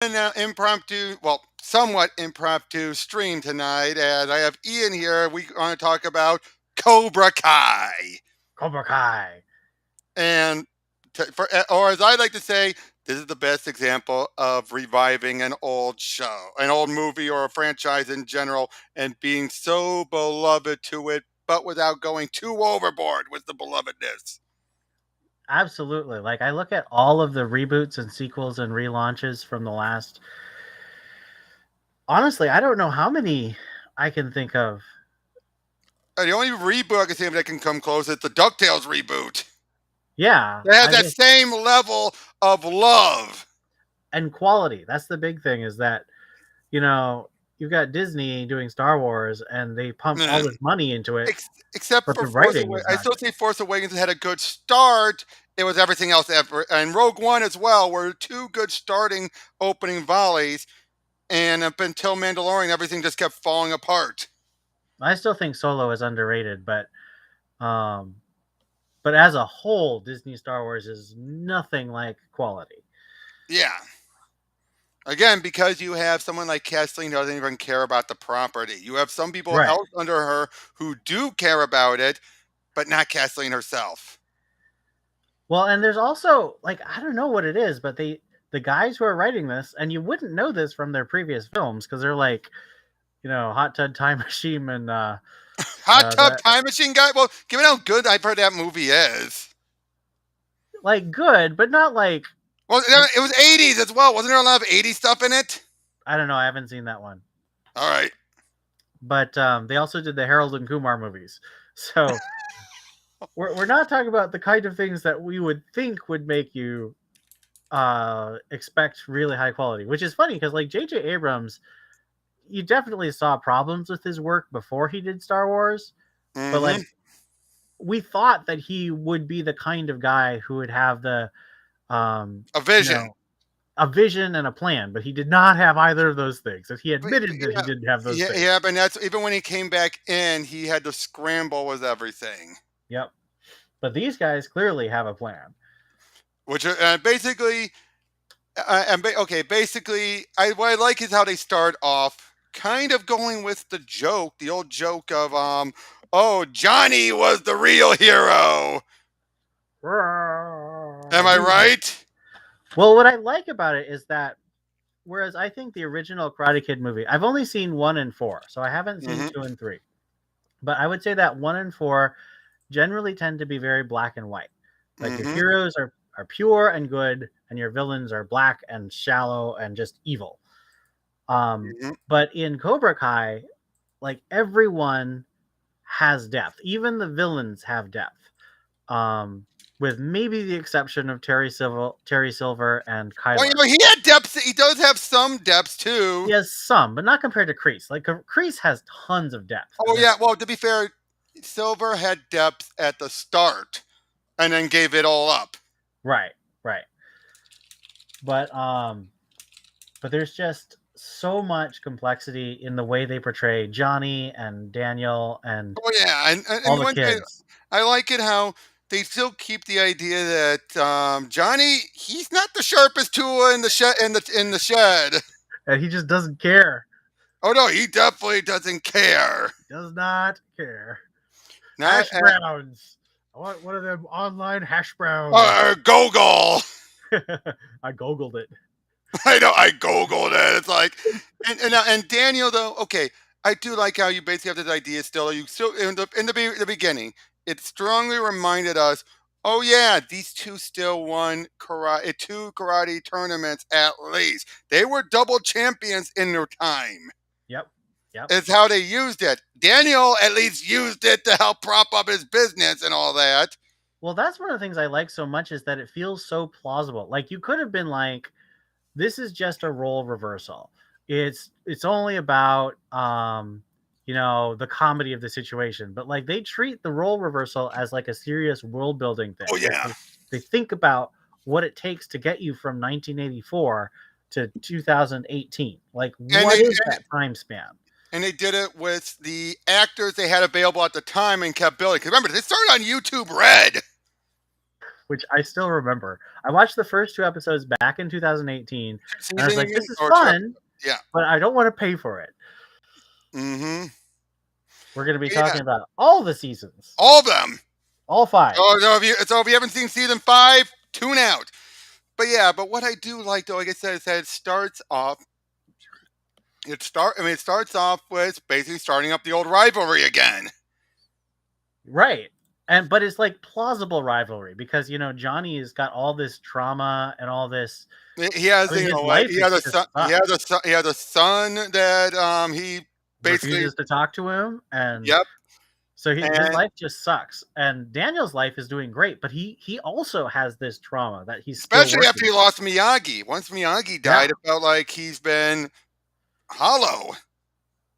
An somewhat impromptu stream tonight, as I have Ian here. We want to talk about Cobra Kai, Cobra Kai. and or as I like to say, this is the best example of reviving an old show, an old movie, or a franchise in general, and being so beloved to it, but without going too overboard with the belovedness. Absolutely. Like I look at all of the reboots and sequels and relaunches from the last. Honestly, I don't know how many I can think of. The only reboot I can say that can come close is the Ducktales reboot. Yeah, It has that same level of love and quality. That's the big thing. Is that you've got Disney doing Star Wars, and they pump all this money into it, except but for the Force writing Awakens. is I not still good. say Force Awakens had a good start. It was everything else ever, and Rogue One as well were two good starting opening volleys, and up until Mandalorian, everything just kept falling apart. I still think Solo is underrated, um, but as a whole, Disney Star Wars is nothing like quality. Yeah. Again, because you have someone like Kathleen who doesn't even care about the property. You have some people Right. else under her who do care about it, but not Kathleen herself. Well, and there's also like I don't know what it is, but the guys who are writing this, and you wouldn't know this from their previous films because they're like, Hot Tub Time Machine and Hot Tub that Time Machine guy. Well, given how good I've heard that movie is. like good, but not like. Well, it was 80s as well. Wasn't there a lot of 80s stuff in it? I don't know. I haven't seen that one. All right. But they also did the Harold and Kumar movies, so we're not talking about the kind of things that we would think would make you expect really high quality. Which is funny because like J.J. Abrams, you definitely saw problems with his work before he did Star Wars, but Mm-hmm. like we thought that he would be the kind of guy who would have the A vision. a vision and a plan, but he did not have either of those things. And he admitted that he Yeah, didn't have those things. yeah, but that's even when he came back in, he had to scramble with everything. Yep. But these guys clearly have a plan. Which basically, basically, what I like is how they start off, kind of going with the old joke of oh, Johnny was the real hero. Am I right? Well, what I like about it is that whereas I think the original Karate Kid movie, I've only seen 1 and 4, so I haven't seen 2 and 3. But I would say that 1 and 4 generally tend to be very black and white. Like your heroes are pure and good, and your villains are black and shallow and just evil. But in Cobra Kai, like everyone has depth. Even the villains have depth. With maybe the exception of Terry Silver and Kyler. Well, he had depth. He does have some depth too. He has some, but not compared to Kreese. Like Kreese has tons of depth. Oh yeah. Well, to be fair, Silver had depth at the start, and then gave it all up. Right. But there's just so much complexity in the way they portray Johnny and Daniel and all the kids. I like it how they still keep the idea that Johnny, he's not the sharpest tool in the shed, and he just doesn't care. Oh no, he definitely doesn't care. He does not care. Hash browns. I want one of them online hash browns. Gogol. I googled it. I know, I googled it. It's like, and Daniel though. Okay, I do like how you basically have this idea still. You still in the beginning, it strongly reminded us. Oh yeah, these two still won two karate tournaments at least. They were double champions in their time. Yep. It's how they used it. Daniel at least used it to help prop up his business and all that. Well, that's one of the things I like so much is that it feels so plausible. Like you could have been like, this is just a role reversal. It's only about the comedy of the situation, but like they treat the role reversal as like a serious world building thing. Oh yeah. Like they think about what it takes to get you from 1984 to 2018. Like what is that time span? And they did it with the actors they had available at the time and kept building. Because remember, they started on YouTube Red. which I still remember. I watched the first 2 episodes back in 2018, and I was Season, you like, mean? "This is Or two? fun, Yeah. but I don't want to pay for it." Mm-hmm. We're going to be Yeah. talking about all the seasons, All of them. all 5. Oh, no, if you haven't seen season 5, tune out. But yeah, but what I do like though, like I said, is that it starts off. It starts off with basically starting up the old rivalry again. Right. But it's like plausible rivalry because Johnny has got all this trauma and all this. He has, I mean, his like life he is has a just son. sucks. He has a son that he basically. Refuses to talk to him, and Yep. so his And life just sucks. And Daniel's life is doing great, but he also has this trauma that he's still especially after working he on. lost Miyagi. Once Miyagi Yeah. died, it felt like he's been hollow.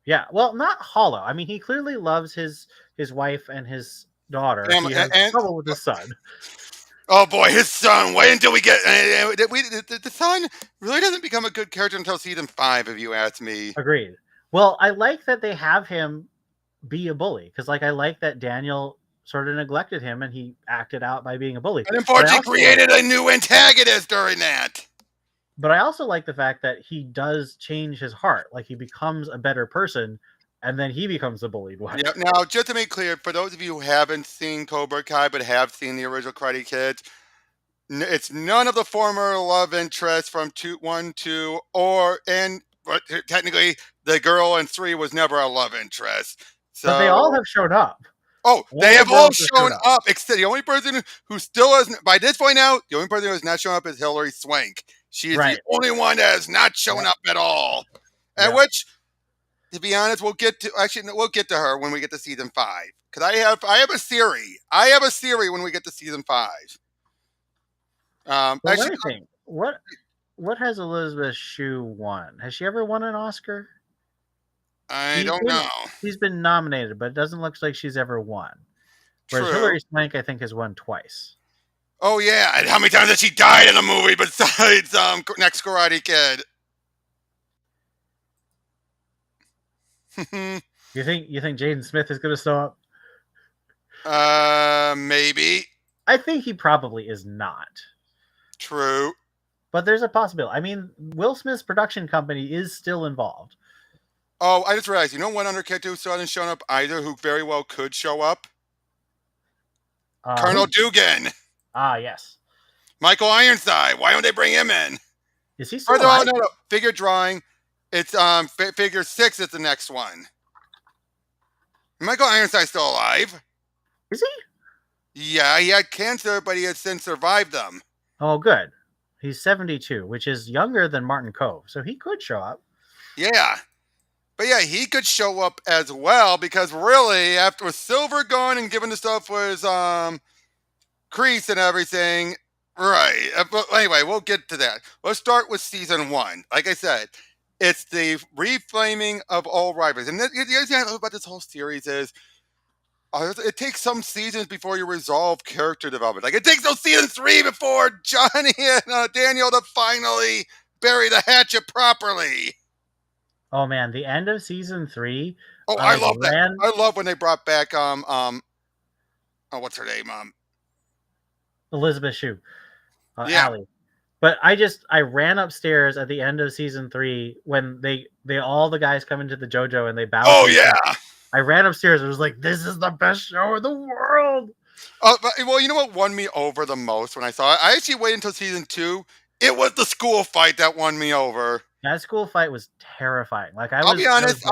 Yeah. Well, not hollow. I mean, he clearly loves his wife and his daughter. And, He has and trouble with his son. oh boy, his son. Wait until we get the son really doesn't become a good character until season 5, if you ask me. Agreed. Well, I like that they have him be a bully because, like, I like that Daniel sort of neglected him and he acted out by being a bully. And unfortunately, created a new antagonist during that. But I also like the fact that he does change his heart. Like, he becomes a better person, and then he becomes the bullied one. Yeah. Now, just to make clear, for those of you who haven't seen Cobra Kai but have seen the original Karate Kids, it's none of the former love interests from 1, 2, but technically the girl in 3 was never a love interest. So, but they all have shown up. oh, All they the have all girls have shown up. Except the only person who still hasn't, by this point out, the only person who has not shown up is Hilary Swank. She is Right. the only one that has not shown up at all. At which, to be honest, we'll get to her when we get to season 5. Because I have a theory. I have a theory when we get to season 5. Well, Actually, let me think. What has Elizabeth Shue won? Has she ever won an Oscar? I don't know. She's been nominated, but it doesn't look like she's ever won. Whereas True. Hilary Swank, I think, has won twice. Oh yeah, and how many times has she died in the movie besides Next Karate Kid? You think Jaden Smith is going to show up? Maybe. I think he probably is not. True. But there's a possibility. I mean, Will Smith's production company is still involved. Oh, I just realized, you know one other kid who still hasn't shown up either, who very well could show up? Colonel Dugan. Ah, yes. Michael Ironside. Why don't they bring him in? Is he still alive? No. Figure drawing. It's figure 6 is the next one. Michael Ironside's still alive. Is he? Yeah, he had cancer, but he has since survived them. Oh, good. He's 72, which is younger than Martin Kove, so he could show up. Yeah. But yeah, he could show up as well, because really, after with Silver gone and given the stuff was Kreese and everything, right. But anyway, we'll get to that. Let's start with season 1. Like I said, it's the reframing of all rivalries. And the other thing I love about this whole series is it takes some seasons before you resolve character development. Like, it takes those season 3 before Johnny and Daniel to finally bury the hatchet properly. Oh man, the end of season 3. Oh, I love that. I love when they brought back what's her name? Elizabeth Shue. Yeah. Allie. But I ran upstairs at the end of season 3 when they all the guys come into the JoJo and they bow. Oh yeah. I ran upstairs and was like, this is the best show in the world. Well, you know what won me over the most when I saw it? I actually waited until season 2. It was the school fight that won me over. That school fight was terrifying. Like, I'll be honest.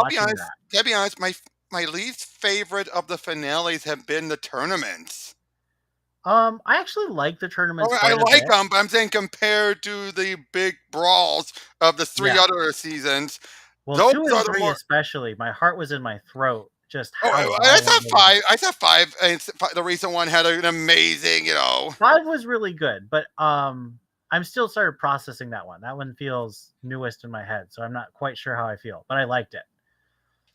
My least favorite of the finales have been the tournaments. I actually like the tournaments. I like them, but I'm saying compared to the big brawls of the 3 other seasons. Well, 2 and 3 especially, my heart was in my throat. Just I thought 5. I thought 5. The recent one had an amazing, 5 was really good, but I'm still sort of processing that one. That one feels newest in my head, so I'm not quite sure how I feel, but I liked it.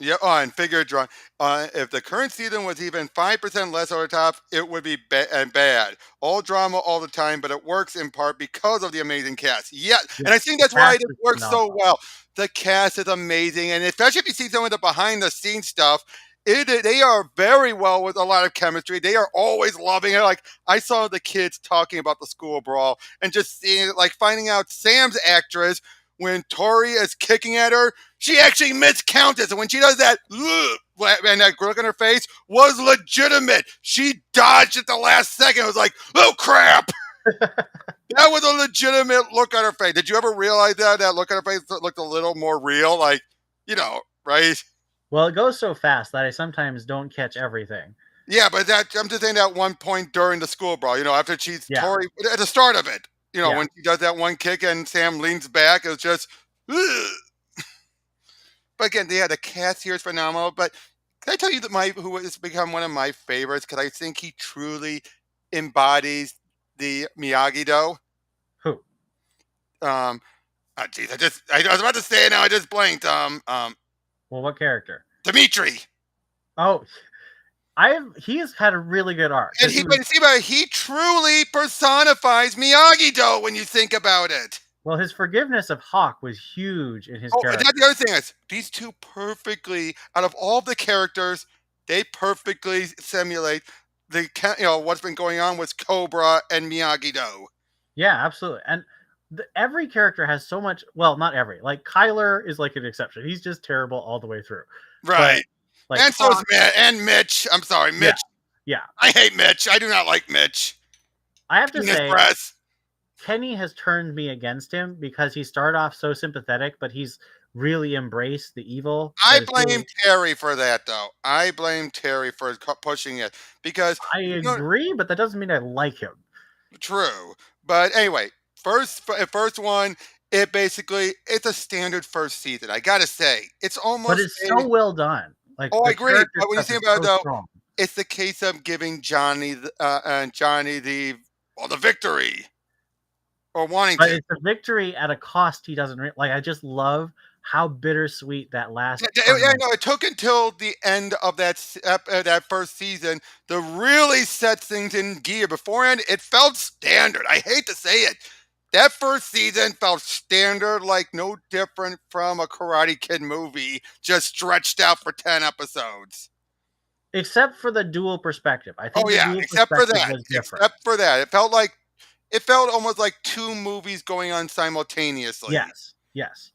Yeah, and figure drawing. If the current season was even 5% less over the top, it would be bad. All drama all the time, but it works in part because of the amazing cast. Yeah, and I think that's why it works so well. The cast is amazing, and especially if you see some of the behind-the-scenes stuff, They are very well with a lot of chemistry. They are always loving it. Like I saw the kids talking about the school brawl and just seeing it, like finding out Sam's actress when Tori is kicking at her, she actually miscounted. And when she does that, and that look on her face was legitimate. She dodged at the last second. It was like, oh crap. That was a legitimate look on her face. Did you ever realize that look on her face looked a little more real? Like, right? Well, it goes so fast that I sometimes don't catch everything. Yeah, but I'm just saying that one point during the school brawl, after she's Yeah. Tori at the start of it, Yeah. when she does that one kick and Sam leans back, it was just. Ugh. But again, the cast here is phenomenal. But can I tell you that who has become one of my favorites because I think he truly embodies the Miyagi-Do. Who? Geez, I was about to say it now. I just blanked. Well, what character? Dimitri. Oh, he's had a really good arc. And he truly personifies Miyagi-Do when you think about it. Well, his forgiveness of Hawk was huge in his Oh, character. and that's the other thing is these two perfectly, out of all the characters, they perfectly simulate what's been going on with Cobra and Miyagi-Do. Yeah, absolutely. And every character has so much. Well, not every. Like Kyler is like an exception. He's just terrible all the way through. Right. But, and so is Mitch. I'm sorry, Mitch. Yeah. I hate Mitch. I do not like Mitch. I have to say, Kenny has turned me against him because he started off so sympathetic, but he's really embraced the evil. I blame Terry for that, though. I blame Terry for pushing it because I agree, but that doesn't mean I like him. True, but anyway, first one, it's a standard first season. I gotta say, it's almost. But it's so well done. Like, I agree. But when you think about it, though, it's the case of giving Johnny the victory. Or wanting but to. It's a victory at a cost he doesn't like. I just love how bittersweet that last. It took until the end of that first season to really set things in gear. Beforehand, it felt standard. I hate to say it. That first season felt standard, like no different from a Karate Kid movie, just stretched out for 10 episodes. Except for the dual perspective. I think except for that. It felt almost like two movies going on simultaneously. Yes.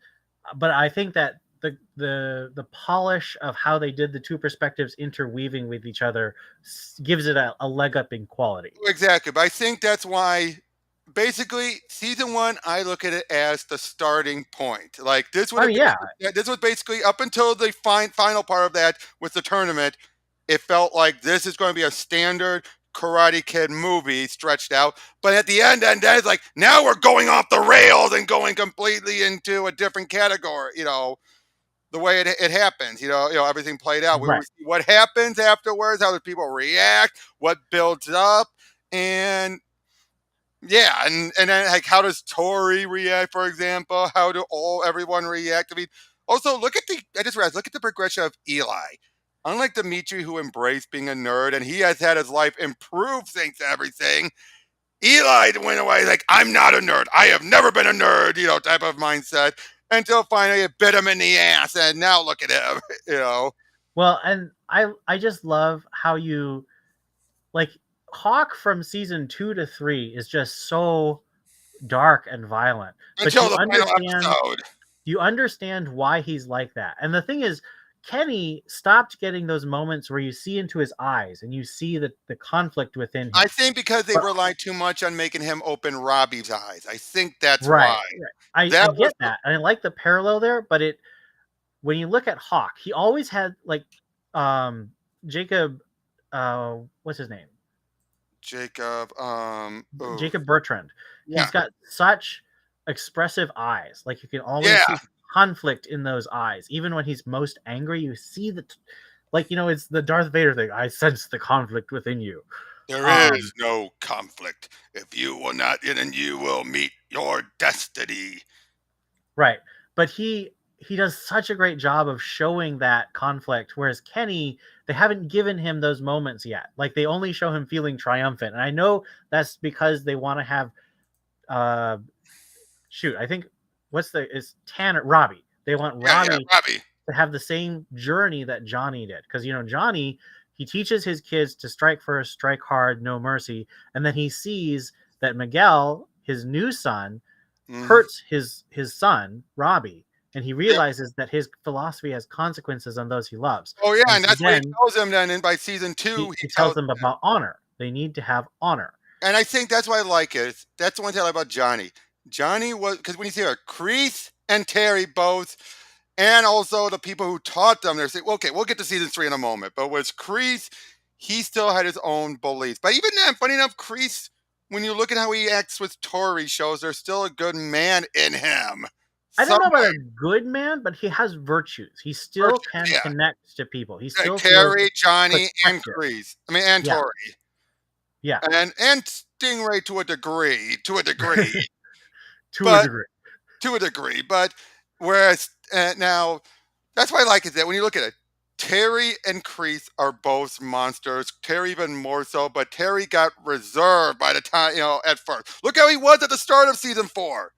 But I think that the polish of how they did the two perspectives interweaving with each other gives it a leg up in quality. Exactly. But I think that's why, basically, season 1, I look at it as the starting point. Like this was basically up until the final part of that with the tournament. It felt like this is going to be a standard Karate Kid movie stretched out, but at the end, and then it's like now we're going off the rails and going completely into a different category. The way it happens. Everything played out. We will see what happens afterwards. How do people react? What builds up? And yeah, and then like how does Tori react? For example, how do everyone react? I mean, also look at the progression of Eli. Unlike Dimitri, who embraced being a nerd, and he has had his life improve thanks to everything, Eli went away like, I'm not a nerd. I have never been a nerd, type of mindset, until finally it bit him in the ass, and now look at him, Well, and I just love how you, like, Hawk from season 2 to 3 is just so dark and violent. Until the final episode. You understand why he's like that. And the thing is, Kenny stopped getting those moments where you see into his eyes and you see the conflict within him. I think because they relied too much on making him open Robbie's eyes. I think that's why. I get that. And I like the parallel there, but when you look at Hawk, he always had like Jacob what's his name? Jacob Bertrand. Yeah. He's got such expressive eyes. Like you can always see conflict in those eyes. Even when he's most angry, you see it's the Darth Vader thing. I sense the conflict within you. There is no conflict. If you will not, then you will meet your destiny. Right. But he does such a great job of showing that conflict, whereas Kenny, they haven't given him those moments yet. Like they only show him feeling triumphant. And I know that's because they want to have I think it's Tanner Robbie. They want Robbie to have the same journey that Johnny did. Because, Johnny, he teaches his kids to strike first, strike hard, no mercy. And then he sees that Miguel, his new son, hurts his son, Robbie. And he Yeah. realizes that his philosophy has consequences on those he loves. Oh yeah, And and so that's what he then tells him. Then, and by season 2, he he tells tells them them. about honor. They need to have honor. And I think that's why I like it. That's the one thing I like about Johnny. Johnny was, because when you see her, Kreese and Terry both, and also the people who taught them, they're saying, well, okay, we'll get to season 3 in a moment. But with Kreese, he still had his own beliefs. But even then, funny enough, Kreese, when you look at how he acts with Tori, shows there's still a good man in him. I don't know about Somewhere. a good man, but he has virtues. He still can Yeah. connect to people. He still feels Terry, Johnny, and protective. Kreese. I mean, and Yeah, Tori. yeah, And Stingray to a degree. To a degree. to a But degree. to a degree. But whereas now, that's why I like it that when you look at it, Terry and Kreese are both monsters. Terry even more so, but Terry got reserved by the time, at first. Look how he was at the start of season 4.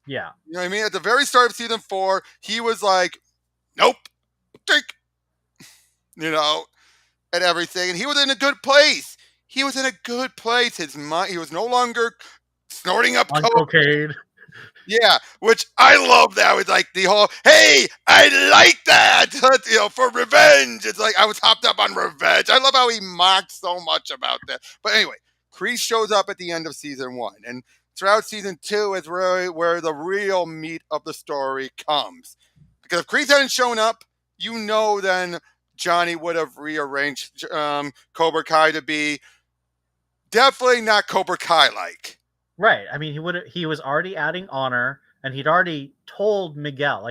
Yeah, You know what I mean? At the very start of season 4, he was like, nope, take, you know, and everything. And he was in a good place. He was in a good place. His mind, he was no longer snorting up on coke. cocaine. Yeah, which I love that. It's like the whole, hey, I like that, for revenge. It's like I was hopped up on revenge. I love how he mocked so much about that. But anyway, Kreese shows up at the end of season 1. And throughout season 2 is really where the real meat of the story comes. Because if Kreese hadn't shown up, then Johnny would have rearranged Cobra Kai to be definitely not Cobra Kai like. Right. I mean, he was already adding honor, and he'd already told Miguel,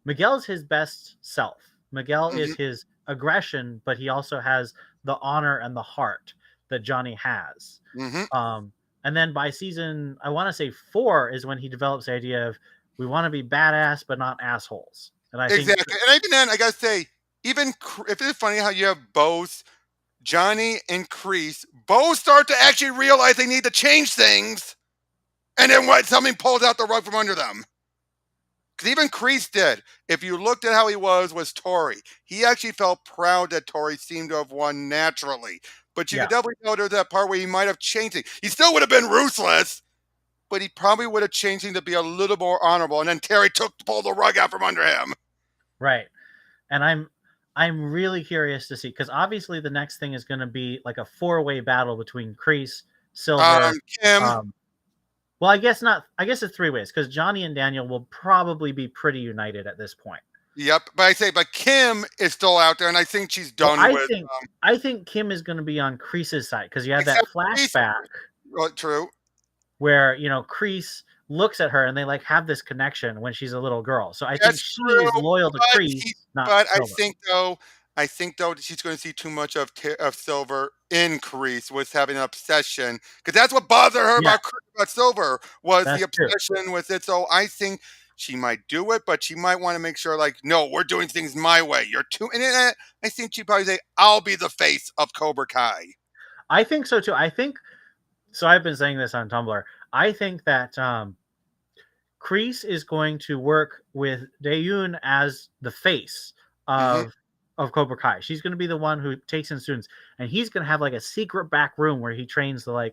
Miguel's his best self. Miguel is his aggression, but he also has the honor and the heart that Johnny has. And then by season, I want to say 4 is when he develops the idea of, we want to be badass but not assholes. And I think Exactly. And even then, I gotta say, even if it's funny how you have both Johnny and Kreese both start to actually realize they need to change things, and then what? Something pulls out the rug from under them. Because even Kreese did. If you looked at how he was Tori, he actually felt proud that Tori seemed to have won naturally. But you could definitely tell there's that part where he might have changed it. He still would have been ruthless, but he probably would have changed him to be a little more honorable. And then Terry pulled the rug out from under him. Right. And I'm really curious to see, because obviously the next thing is going to be like a 4-way battle between Kreese, Silver, Kim. well, I guess not. I guess it's 3 ways, because Johnny and Daniel will probably be pretty united at this point. Yep, but Kim is still out there, and I think she's done with. I think Kim is going to be on Kreese's side, because you have that flashback. True. Where Kreese looks at her and they have this connection when she's a little girl. So I think she is loyal to Kreese. But I think though she's going to see too much of Silver in Kreese with having an obsession, because that's what bothered her about Silver was the obsession with it. So I think she might do it, but she might want to make sure, no, we're doing things my way. You're too, and I think she'd probably say, I'll be the face of Cobra Kai. I think so too. So I've been saying this on Tumblr. I think that Kreese is going to work with Daeun as the face of Cobra Kai. She's going to be the one who takes in students, and he's going to have a secret back room where he trains the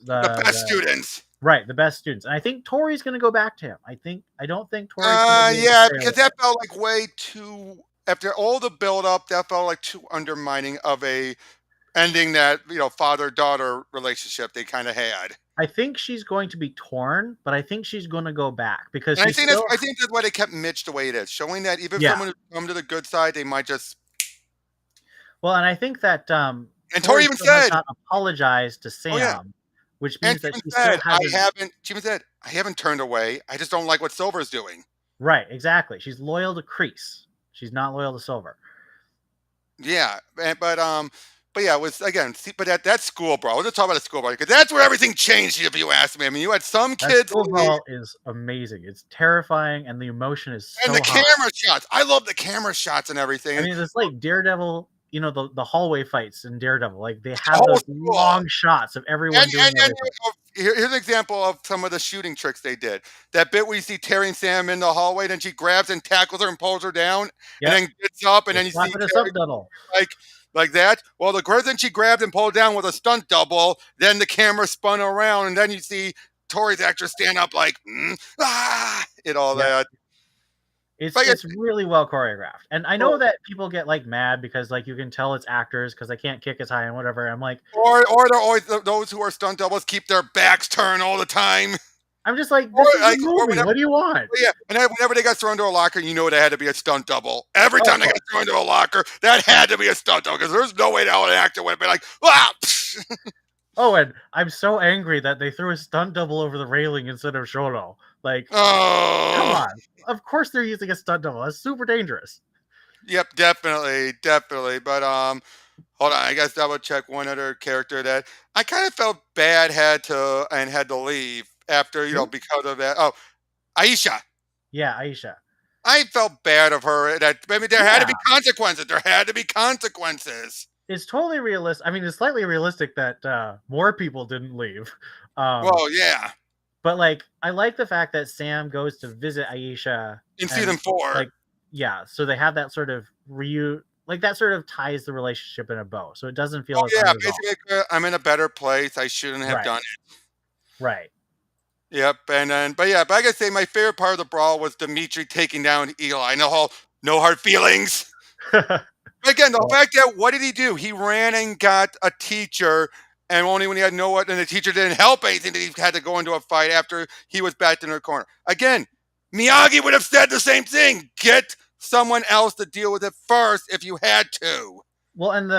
best students. Right, the best students. And I think Tori's going to go back to him. I don't think Tori's because that felt like way too, after all the build up, that felt like too undermining of a ending that, father-daughter relationship they kind of had. I think she's going to be torn, but I think she's going to go back, because I think that's why they kept Mitch the way it is, showing that even if someone who's come to the good side, they might just. Well, and I think that and Tori even said, not apologized to Sam, which means that she still hasn't. She even said, I haven't turned away. I just don't like what Silver's doing. Right, exactly. She's loyal to Kreese. She's not loyal to Silver. Yeah, but yeah, it was, again, but at that school brawl, let's talk about the school brawl, because that's where everything changed, if you ask me. I mean, you had some kids. School brawl is amazing. It's terrifying, and the emotion is so And the camera shots. I love the camera shots and everything. I mean, it's like Daredevil the hallway fights in Daredevil. Like they The have whole those school. long shots of everyone doing And everything. here's an example of some of the shooting tricks they did. That bit where you see Terry and Sam in the hallway, then she grabs and tackles her and pulls her down, and Yep. then gets up, and They then you see slap it a Terry sub double. like like that. Well, the person she grabbed and pulled down was a stunt double. Then the camera spun around, and then you see Tori's actor stand up like, and all Yep. that. Like, It's really well choreographed. And I know or that people get like mad because like you can tell it's actors because they can't kick as high and whatever. I'm like, they're always those who are stunt doubles keep their backs turned all the time. I'm just like, Or this is a like, or movie. whenever, What do you want? yeah, and whenever they got thrown into a locker, you know it had to be a stunt double. Every Oh, time of they got course. thrown into a locker, that had to be a stunt double because there's no way that an actor would have been like, psh. Oh, and I'm so angry that they threw a stunt double over the railing instead of Sholo. Like, come Oh, on. Of course they're using a stunt double. That's super dangerous. yep, definitely, definitely. But hold on, I guess double check one other character that I kind of felt bad had to leave after Who? because of that. Oh, Aisha. Yeah, Aisha. I felt bad of her. That I mean, there had to Yeah. be consequences. There had to be consequences. It's totally realistic. I mean, it's slightly realistic that more people didn't leave. Um, Well, yeah. but like, I like the fact that Sam goes to visit Aisha In and season 4. like, yeah, so they have that sort of like that sort of ties the relationship in a bow, so it doesn't feel Oh as yeah, unresolved. basically, I'm in a better place. I shouldn't have Right, done it. right. Yep, and then, but yeah, but I gotta say, my favorite part of the brawl was Dimitri taking down Eli. No hard feelings. Again, the Well, fact that what did he do? He ran and got a teacher, and only when he had no one, and the teacher didn't help anything, that he had to go into a fight after he was backed in the corner. Again, Miyagi would have said the same thing. Get someone else to deal with it first if you had to. well, and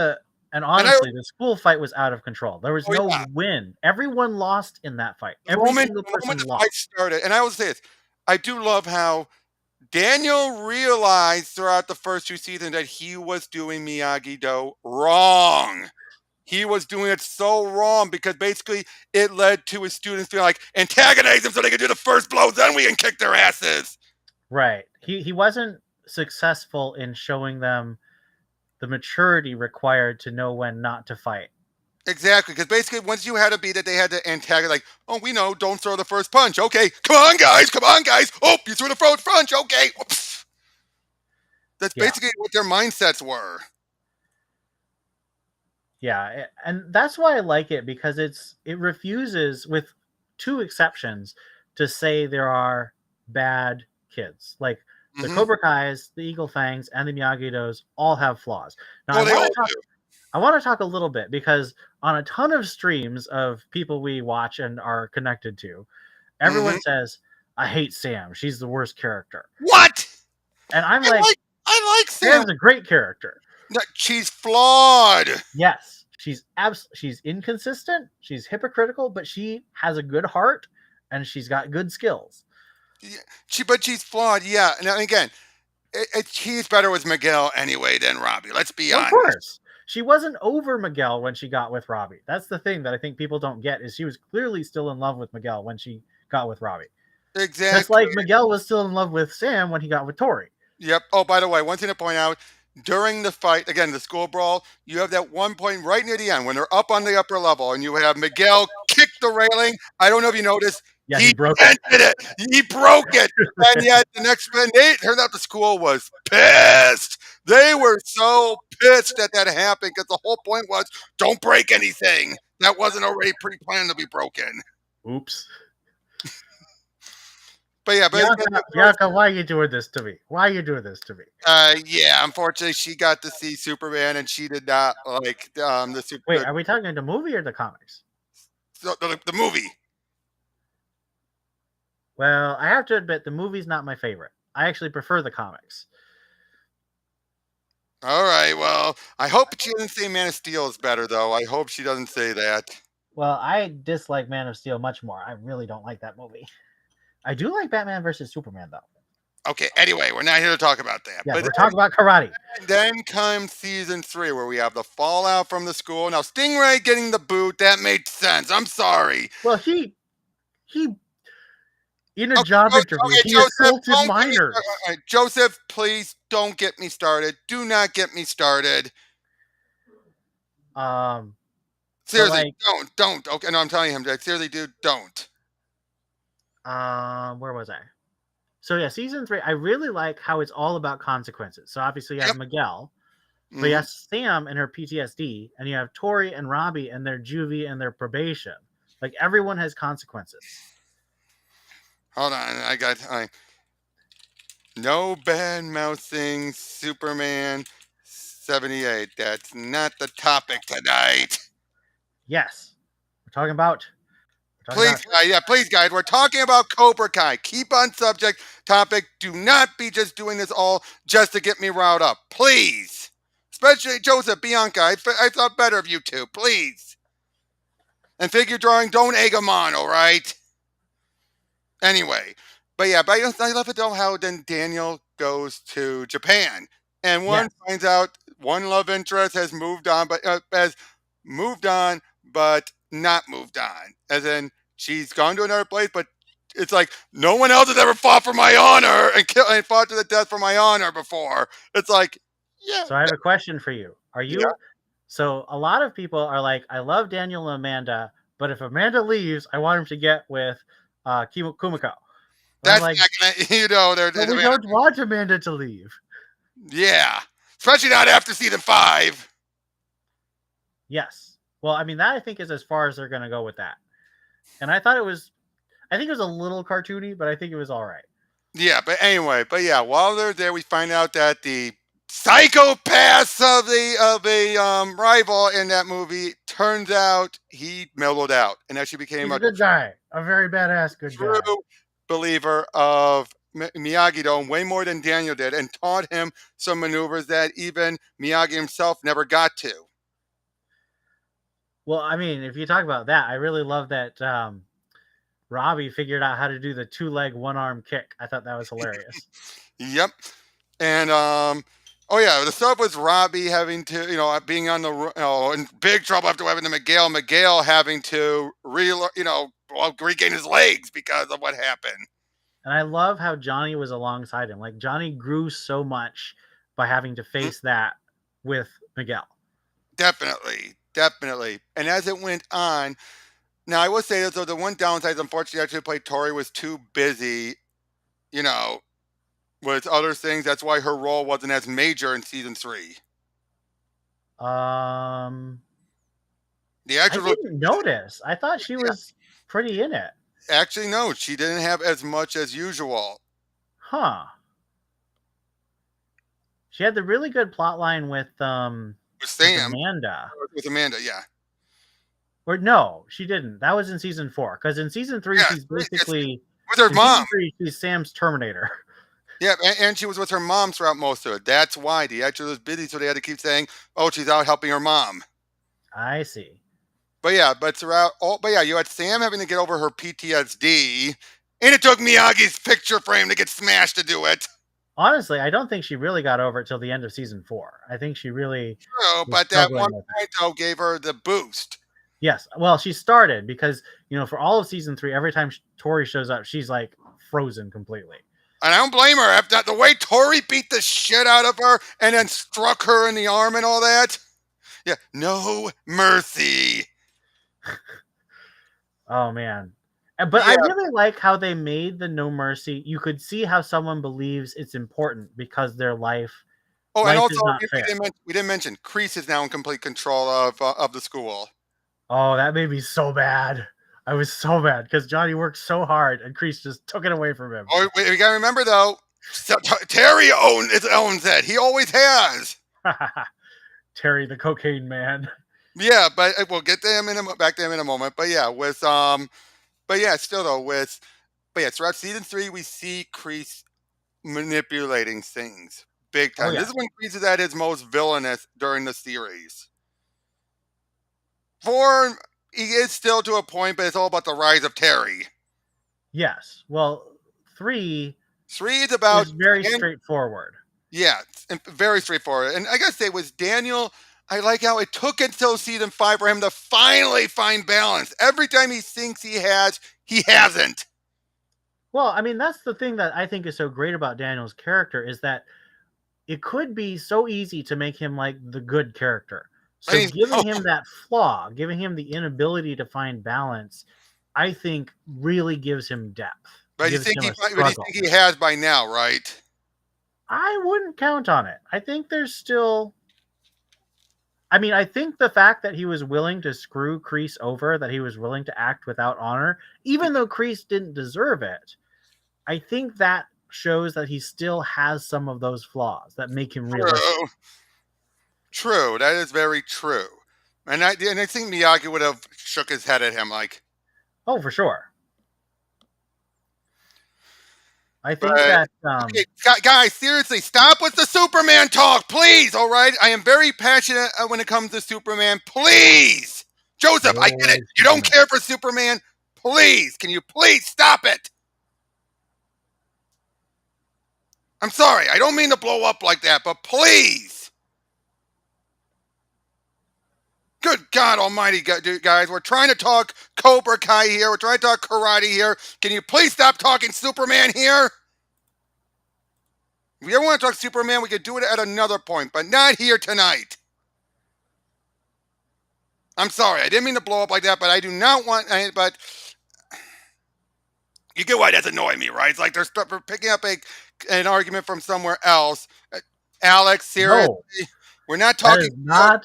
And I, honestly, the school fight was out of control. There was oh no yeah, win. Everyone lost in that fight. Every single the moment person the fight lost. started, and I will say this, I do love how Daniel realized throughout the first 2 seasons that he was doing Miyagi-Do wrong. He was doing it so wrong because basically it led to his students feeling like antagonize them so they can do the first blow, then we can kick their asses. Right. He wasn't successful in showing them the maturity required to know when not to fight. Exactly, because basically once you had to beat it, they had to antagonize like, oh, we know, don't throw the first punch. Okay, come on, guys, come on, guys. Oh, you threw the first punch. Okay. Oops. That's Yeah. basically what their mindsets were. Yeah, and that's why I like it because it refuses, with two exceptions, to say there are bad kids. Like the Mm-hmm. Cobra Kai's, the Eagle Fangs, and the Miyagi-Dos all have flaws. Now Oh, they all do. I want to talk a little bit because on a ton of streams of people we watch and are connected to, Mm-hmm. everyone says, "I hate Sam. She's the worst character." What? And I'm I like, I like Sam. Sam's a great character. No, she's flawed. Yes, she's inconsistent, she's hypocritical, but she has a good heart and she's got good skills. Yeah, but she's flawed. Yeah. Now again, she's better with Miguel anyway than Robbie. Let's be Well, of honest. course. She wasn't over Miguel when she got with Robbie. That's the thing that I think people don't get is she was clearly still in love with Miguel when she got with Robbie. Just Exactly. like Miguel was still in love with Sam when he got with Tori. Yep. Oh, by the way, one thing to point out during the fight, again, the school brawl, you have that one point right near the end when they're up on the upper level and you have Miguel kick the railing. I don't know if you noticed, Yeah, he he broke it. dented it. He broke it. And yet the next minute, it turned out the school was pissed. They were so pissed that that happened because the whole point was don't break anything that wasn't already pre-planned to be broken. Oops. But yeah, but Bianca, why are you doing this to me? Why are you doing this to me? yeah, unfortunately, she got to see Superman, and she did not like the Wait, super are we talking the movie or the comics? the movie. Well, I have to admit the movie's not my favorite. I actually prefer the comics. All right, well, I hope she doesn't say Man of Steel is better, though. I hope she doesn't say that. Well, I dislike Man of Steel much more. I really don't like that movie. I do like Batman versus Superman, though. Okay, anyway, we're not here to talk about that. Yeah, But we're talking about karate. then comes season 3, where we have the fallout from the school. Now, Stingray getting the boot, that made sense. I'm sorry. Well, he in a Okay, job interview, okay, he Joseph, assaulted don't get me minors. all right, Joseph, please don't get me started. Do not get me started. But Seriously, like, don't. Okay, no, I'm telling him, like, seriously, dude, don't. where was I? So yeah, season 3, I really like how it's all about consequences. So obviously you have Yep. Miguel, but you Hmm. have Sam and her PTSD, and you have Tori and Robbie and their juvie and their probation. Like everyone has consequences. Hold on, no bad mouthing Superman 78. That's not the topic tonight. Yes, we're talking about we're talking Please, about yeah, please, guys. We're talking about Cobra Kai. Keep on subject, topic. Do not be just doing this all just to get me riled up. Please. Especially Joseph, Bianca. I thought better of you two. Please. And figure drawing, don't egg them on, all right? Anyway, but yeah, but I love it though how then Daniel goes to Japan and one yes. finds out one love interest has moved on, but has moved on, but not moved on. As in, she's gone to another place, but it's like no one else has ever fought for my honor and fought to the death for my honor before. It's like, yeah, So I have a question for you. Are yeah, you So a lot of people are like, I love Daniel and Amanda, but if Amanda leaves, I want him to get with Kumiko. And I'm that's like, not gonna, they're, but we don't want Amanda to leave. yeah, especially not after season 5. Yes. Well, I mean, that I think is as far as they're going to go with that. And I think it was a little cartoony, but I think it was all right. Yeah, but anyway, but yeah, while they're there, we find out that the psychopaths of a rival in that movie turns out he mellowed out and actually became He's a a good guy, a very badass good true guy. believer of Miyagi, though, way more than Daniel did, and taught him some maneuvers that even Miyagi himself never got to. Well, I mean, if you talk about that, I really love that Robbie figured out how to do the 2-leg, 1-arm kick. I thought that was hilarious. Yep, and oh yeah, the sub was Robbie having to, being on the, in big trouble after having to Miguel having to regain his legs because of what happened. And I love how Johnny was alongside him. Like Johnny grew so much by having to Mhm. face that with Miguel. Definitely, definitely. And as it went on, now I will say that though the one downside, unfortunately, actually played Tori was too busy, you know, with other things. That's why her role wasn't as major in season 3. Um, The I actress was, didn't notice. I thought she yeah, was pretty in it. actually no, she didn't have as much as usual. Huh. She had the really good plot line With with Sam, Amanda. with Amanda, yeah. Or no, she didn't. That was in season 4. Because in season 3, Yeah, she's basically with her in mom. season 3, she's Sam's Terminator. Yeah, and she was with her mom throughout most of it. That's why the actress was busy, so they had to keep saying, "Oh, she's out helping her mom." I see. But yeah, but yeah, you had Sam having to get over her PTSD, and it took Miyagi's picture frame to get smashed to do it. Honestly, I don't think she really got over it till the end of season 4. I think she really True, was but that one struggling with it. point though gave her the boost. Yes. Well, she started because, for all of season 3, every time Tori shows up, she's like frozen completely. And I don't blame her. After the way Tori beat the shit out of her and then struck her in the arm and all that. Yeah, no mercy. Oh man. But I Yeah. really like how they made the No Mercy. You could see how someone believes it's important because their life Oh, and life also is not we fair. didn't mention Kreese is now in complete control of the school. Oh, that made me so bad. I was so mad because Johnny worked so hard and Kreese just took it away from him. Oh, we gotta remember though, Terry owns it. He always has. Terry the cocaine man. Yeah, but we'll get to him back to him in a moment. But yeah, but yeah, still though but yeah, throughout season 3 we see Kreese manipulating things big Oh time. yeah. This is when Kreese is at his most villainous during the series. 4, he is still to a point, but it's all about the rise of Terry. Yes. Well, 3 3 is about is very Dan, straightforward. yeah, very straightforward. And I gotta say, with Daniel, I like how it took until season 5 for him to finally find balance. Every time he thinks he hasn't. Well, I mean, that's the thing that I think is so great about Daniel's character is that it could be so easy to make him like the good character. So giving him that flaw, giving him the inability to find balance, I think really gives him depth. But you Gives think him a but you struggle. think he has by now, right? I wouldn't count on it. I think there's still. I mean, I think the fact that he was willing to screw Kreese over, that he was willing to act without honor, even though Kreese didn't deserve it, I think that shows that he still has some of those flaws that make him realistic. True. True. That is very true. And I think Miyagi would have shook his head at him like, Oh, for sure. I think but that okay, guys, seriously, stop with the Superman talk, please. All right, I am very passionate when it comes to Superman. Please, Joseph, I get it. boy You don't Superman. care for Superman. Please, can you please stop it? I'm sorry, I don't mean to blow up like that, but please. Good God Almighty, guys, we're trying to talk Cobra Kai here. We're trying to talk karate here. Can you please stop talking Superman here? If you ever want to talk Superman, we could do it at another point, but not here tonight. I'm sorry, I didn't mean to blow up like that, but I do not want. But you get why that's annoying me, right? It's like they're picking up an argument from somewhere else. Alex, seriously, No, we're not that talking. is not.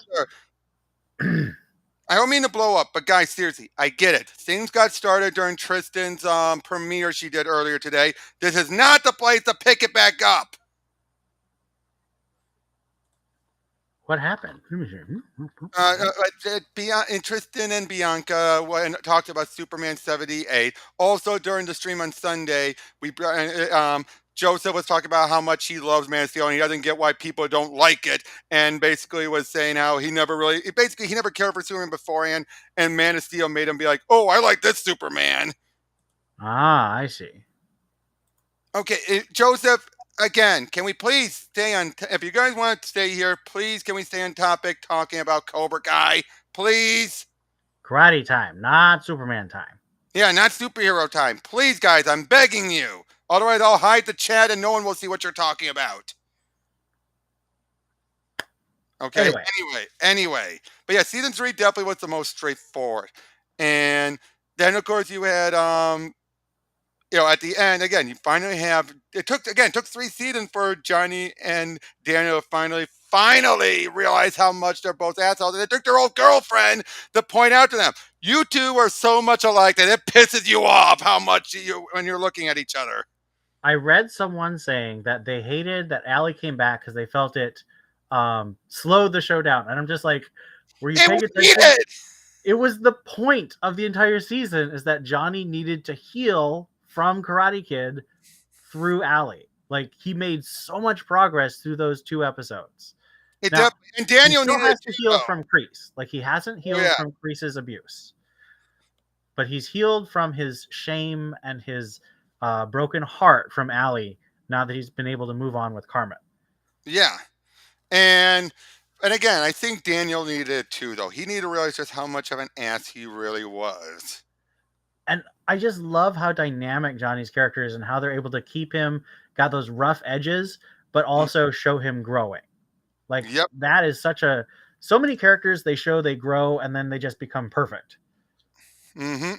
I don't mean to blow up, but guys, seriously, I get it. Things got started during Tristan's premiere she did earlier today. This is not the place to pick it back up. What happened? Tristan and Bianca talked about Superman 78. Also, during the stream on Sunday, Joseph was talking about how much he loves Man of Steel and he doesn't get why people don't like it. And basically was saying how he never cared for Superman beforehand. And Man of Steel made him be like, oh, I like this Superman. Ah, I see. Okay, Joseph, again, can we please stay on? If you guys want to stay here, please, can we stay on topic talking about Cobra Kai? Please. Karate time, not Superman time. Yeah, not superhero time. Please, guys, I'm begging you. Otherwise, I'll hide the chat and no one will see what you're talking about. Okay. Anyway. But yeah, season 3 definitely was the most straightforward. And then, of course, you had at the end, again, you finally have it took 3 seasons for Johnny and Daniel to finally realize how much they're both assholes. And they took their old girlfriend to point out to them, you two are so much alike that it pisses you off how much when you're looking at each other. I read someone saying that they hated that Allie came back because they felt it slowed the show down. And I'm just like, were you paying attention? It was the point of the entire season is that Johnny needed to heal from Karate Kid through Allie. Like, he made so much progress through those 2 episodes. And Daniel he still has to heal from Kreese. Like, he hasn't healed from Kreese's abuse. But he's healed from his shame and his broken heart from Allie now that he's been able to move on with Carmen. Yeah. And again, I think Daniel needed it too, though. He needed to realize just how much of an ass he really was. And I just love how dynamic Johnny's character is and how they're able to keep him, got those rough edges, but also show him growing. Like, that is so many characters, they show they grow and then they just become perfect. Mm-hmm.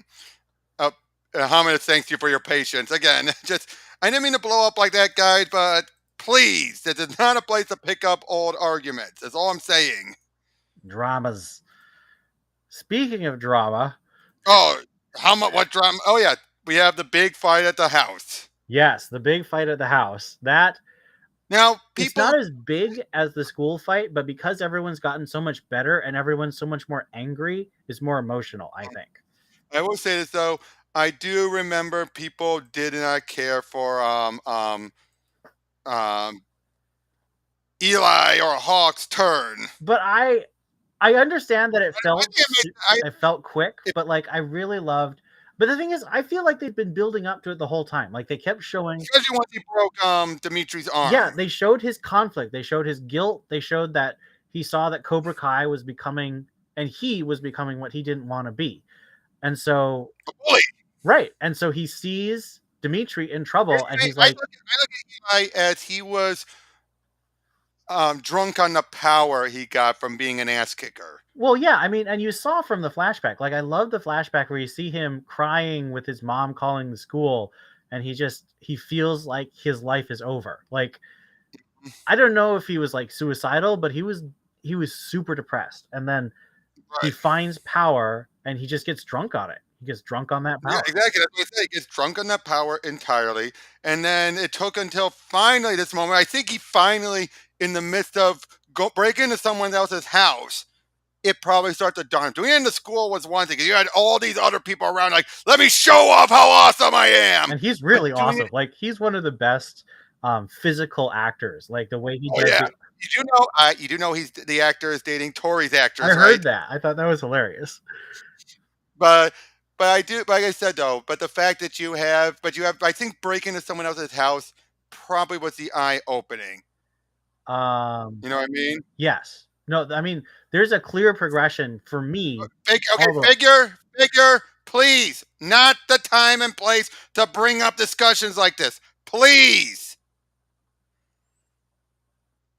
Hamid, thanks you for your patience. Again, I didn't mean to blow up like that, guys, but please, this is not a place to pick up old arguments. That's all I'm saying. Dramas. Speaking of drama. Oh, what drama? Oh, yeah. We have the big fight at the house. Yes, the big fight at the house. It's not as big as the school fight, but because everyone's gotten so much better and everyone's so much more angry, it's more emotional, I think. I will say this, though. I do remember people did not care for Eli or Hawk's turn. But I understand that it felt quick, but like I really loved. But the thing is, I feel like they've been building up to it the whole time. Like they kept showing, especially once he broke Dimitri's arm. Yeah, they showed his conflict. They showed his guilt. They showed that he saw that Cobra Kai was becoming, and he was becoming what he didn't want to be. And so, right. And so he sees Dimitri in trouble, and he's like, I look at Eli as he was drunk on the power he got from being an ass kicker. Well, yeah, I mean, and you saw from the flashback, like I love the flashback where you see him crying with his mom calling the school, and he feels like his life is over. Like I don't know if he was like suicidal, but he was super depressed, and then he Right. finds power, and he just gets drunk on it. He gets drunk on that Yeah, power. exactly. That's what I say. He gets drunk on that power entirely. And then it took until finally this moment. I think he finally, in the midst of breaking into someone else's house, it probably started to dawn. Doing it in the school was one thing. You had all these other people around, like, let me show off how awesome I am. And he's But really doing awesome. it, Like he's one of the best physical actors. Like the way he oh does yeah. the You do know he's the actor is dating Tori's I actress, right? heard that. I thought that was hilarious. But I do, like I said though, but the fact that you have, I think breaking into someone else's house probably was the eye opening. Um You know what I mean? yes. No, I mean, there's a clear progression for me Okay, all the figure, please. Not the time and place to bring up discussions like this. Please.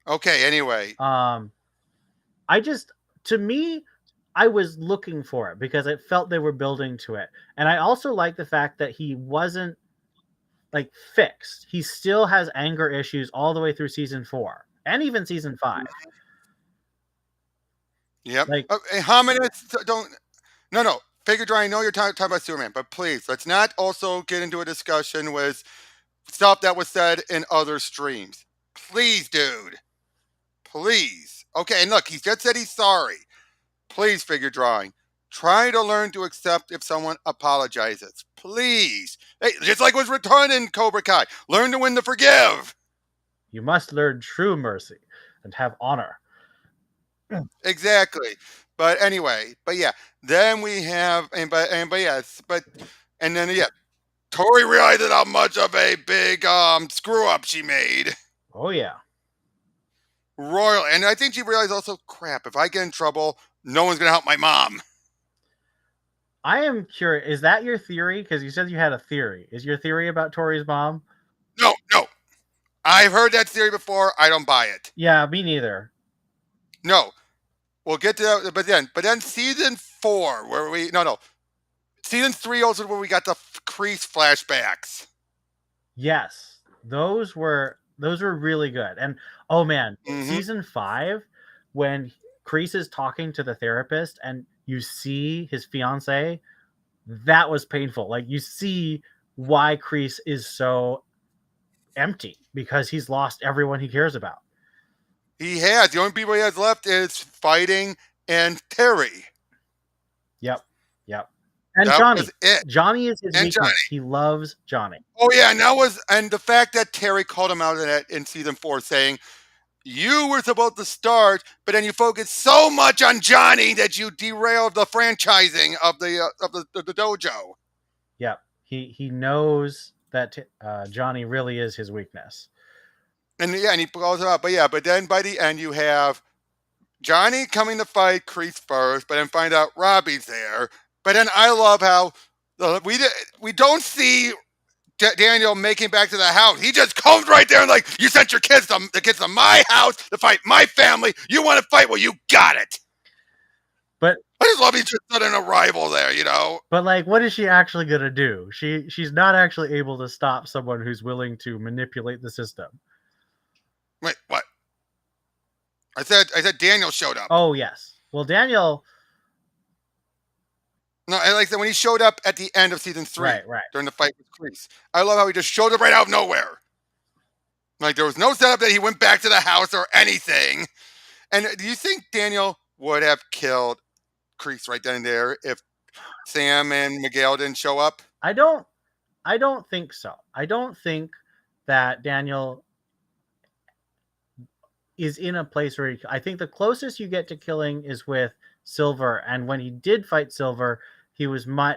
Okay, anyway. um I just to me I was looking for it because I felt they were building to it. And I also like the fact that he wasn't like fixed. He still has anger issues all the way through season 4 and even season 5. Yep. Like How many don't no no figure drawing, I know you're talking about Superman, but please let's not also get into a discussion with stuff that was said in other streams. Please, dude. Please. Okay, and look, he just said he's sorry. Please, figure drawing. Try to learn to accept if someone apologizes. Please. Hey, just like was returned in Cobra Kai. Learn to win to forgive. you must learn true mercy and have honor. Exactly. But anyway, but yeah, then we have but yes, but and then yeah, Tori realizes how much of a big screw up she made. Oh yeah. Royal, and I think she realized also, crap, if I get in trouble, no one's gonna help my mom. I am curious. Is that your theory? Because you said you had a theory. Is your theory about Tori's mom? No, no. I've heard that theory before. I don't buy it. Yeah, me neither. No. We'll get to that, but then season 4, where we no season 3 also where we got the Crease flashbacks. Yes, those were really good. And oh man, Mm-hmm. season 5 when Kreese is talking to the therapist and you see his fiance, that was painful. Like you see why Kreese is so empty because he's lost everyone he cares about. He has the only people he has left is fighting and Terry. Yep. Yep. And That Johnny. was it. Johnny is his And Johnny. weakness. He loves Johnny. Oh yeah, and the fact that Terry called him out in season 4, saying you were supposed to start, but then you focused so much on Johnny that you derailed the franchising of the dojo. Yep. He knows that Johnny really is his weakness. And yeah, and he blows it up. But yeah, but then by the end you have Johnny coming to fight Kreese first, but then find out Robbie's there. But then I love how we don't see Daniel making back to the house. He just comes right there and like, you sent your kids to my house to fight my family. You want to fight? Well, you got it. But I just love he's just not an arrival there, you know. But like, what is she actually gonna do? She's not actually able to stop someone who's willing to manipulate the system. Wait, what? I said Daniel showed up. Oh yes. Well, Daniel. No, and like I said, when he showed up at the end of season 3 Right. during the fight with Kreese, I love how he just showed up right out of nowhere. Like there was no setup that he went back to the house or anything. And do you think Daniel would have killed Kreese right then and there if Sam and Miguel didn't show up? I don't. I don't think so. I don't think that Daniel is in a place where I think the closest you get to killing is with Silver, and when he did fight Silver, he was in But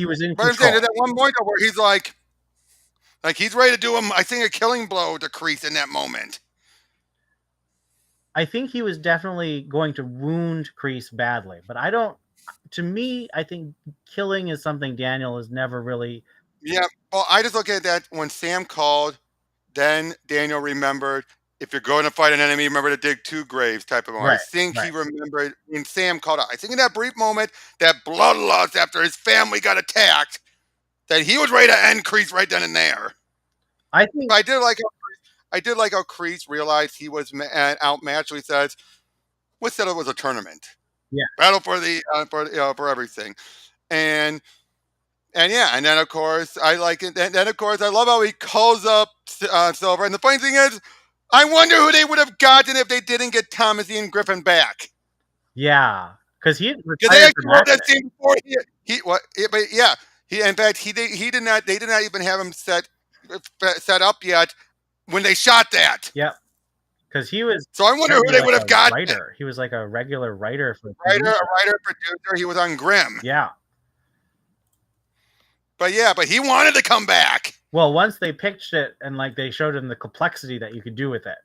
I'm saying control. at that one point though, where he's like he's ready to do him, I think, a killing blow to Kreese in that moment. I think he was definitely going to wound Kreese badly, but I don't. To me, I think killing is something Daniel has never really. Yeah. Well, I just look at that when Sam called then Daniel remembered, if you're going to fight an enemy, remember to dig 2 graves type of moment. I Right, think he right. remembered when Sam called out. I think in that brief moment, that bloodlust after his family got attacked, that he was ready to end Kreese right then and there. I think But I did like how Kreese realized he was outmatched. So he says, "We said it was a tournament, yeah. battle for the for everything." And yeah, and then of course I like it. And then of course I love how he calls up Silver. And the funny thing is, I wonder who they would have gotten if they didn't get Thomas Ian Griffin back. Yeah, because he Because they retired from actually wrote that acting. scene before he what? But yeah, he in fact he did not. They did not even have him set up yet when they shot that. Yep, because he was So I wonder who apparently they like would a have gotten. writer. He was like a regular writer for A TV shows. writer, producer. He was on Grimm. Yeah. But yeah, but he wanted to come back. Well, once they pitched it and like they showed him the complexity that you could do with it.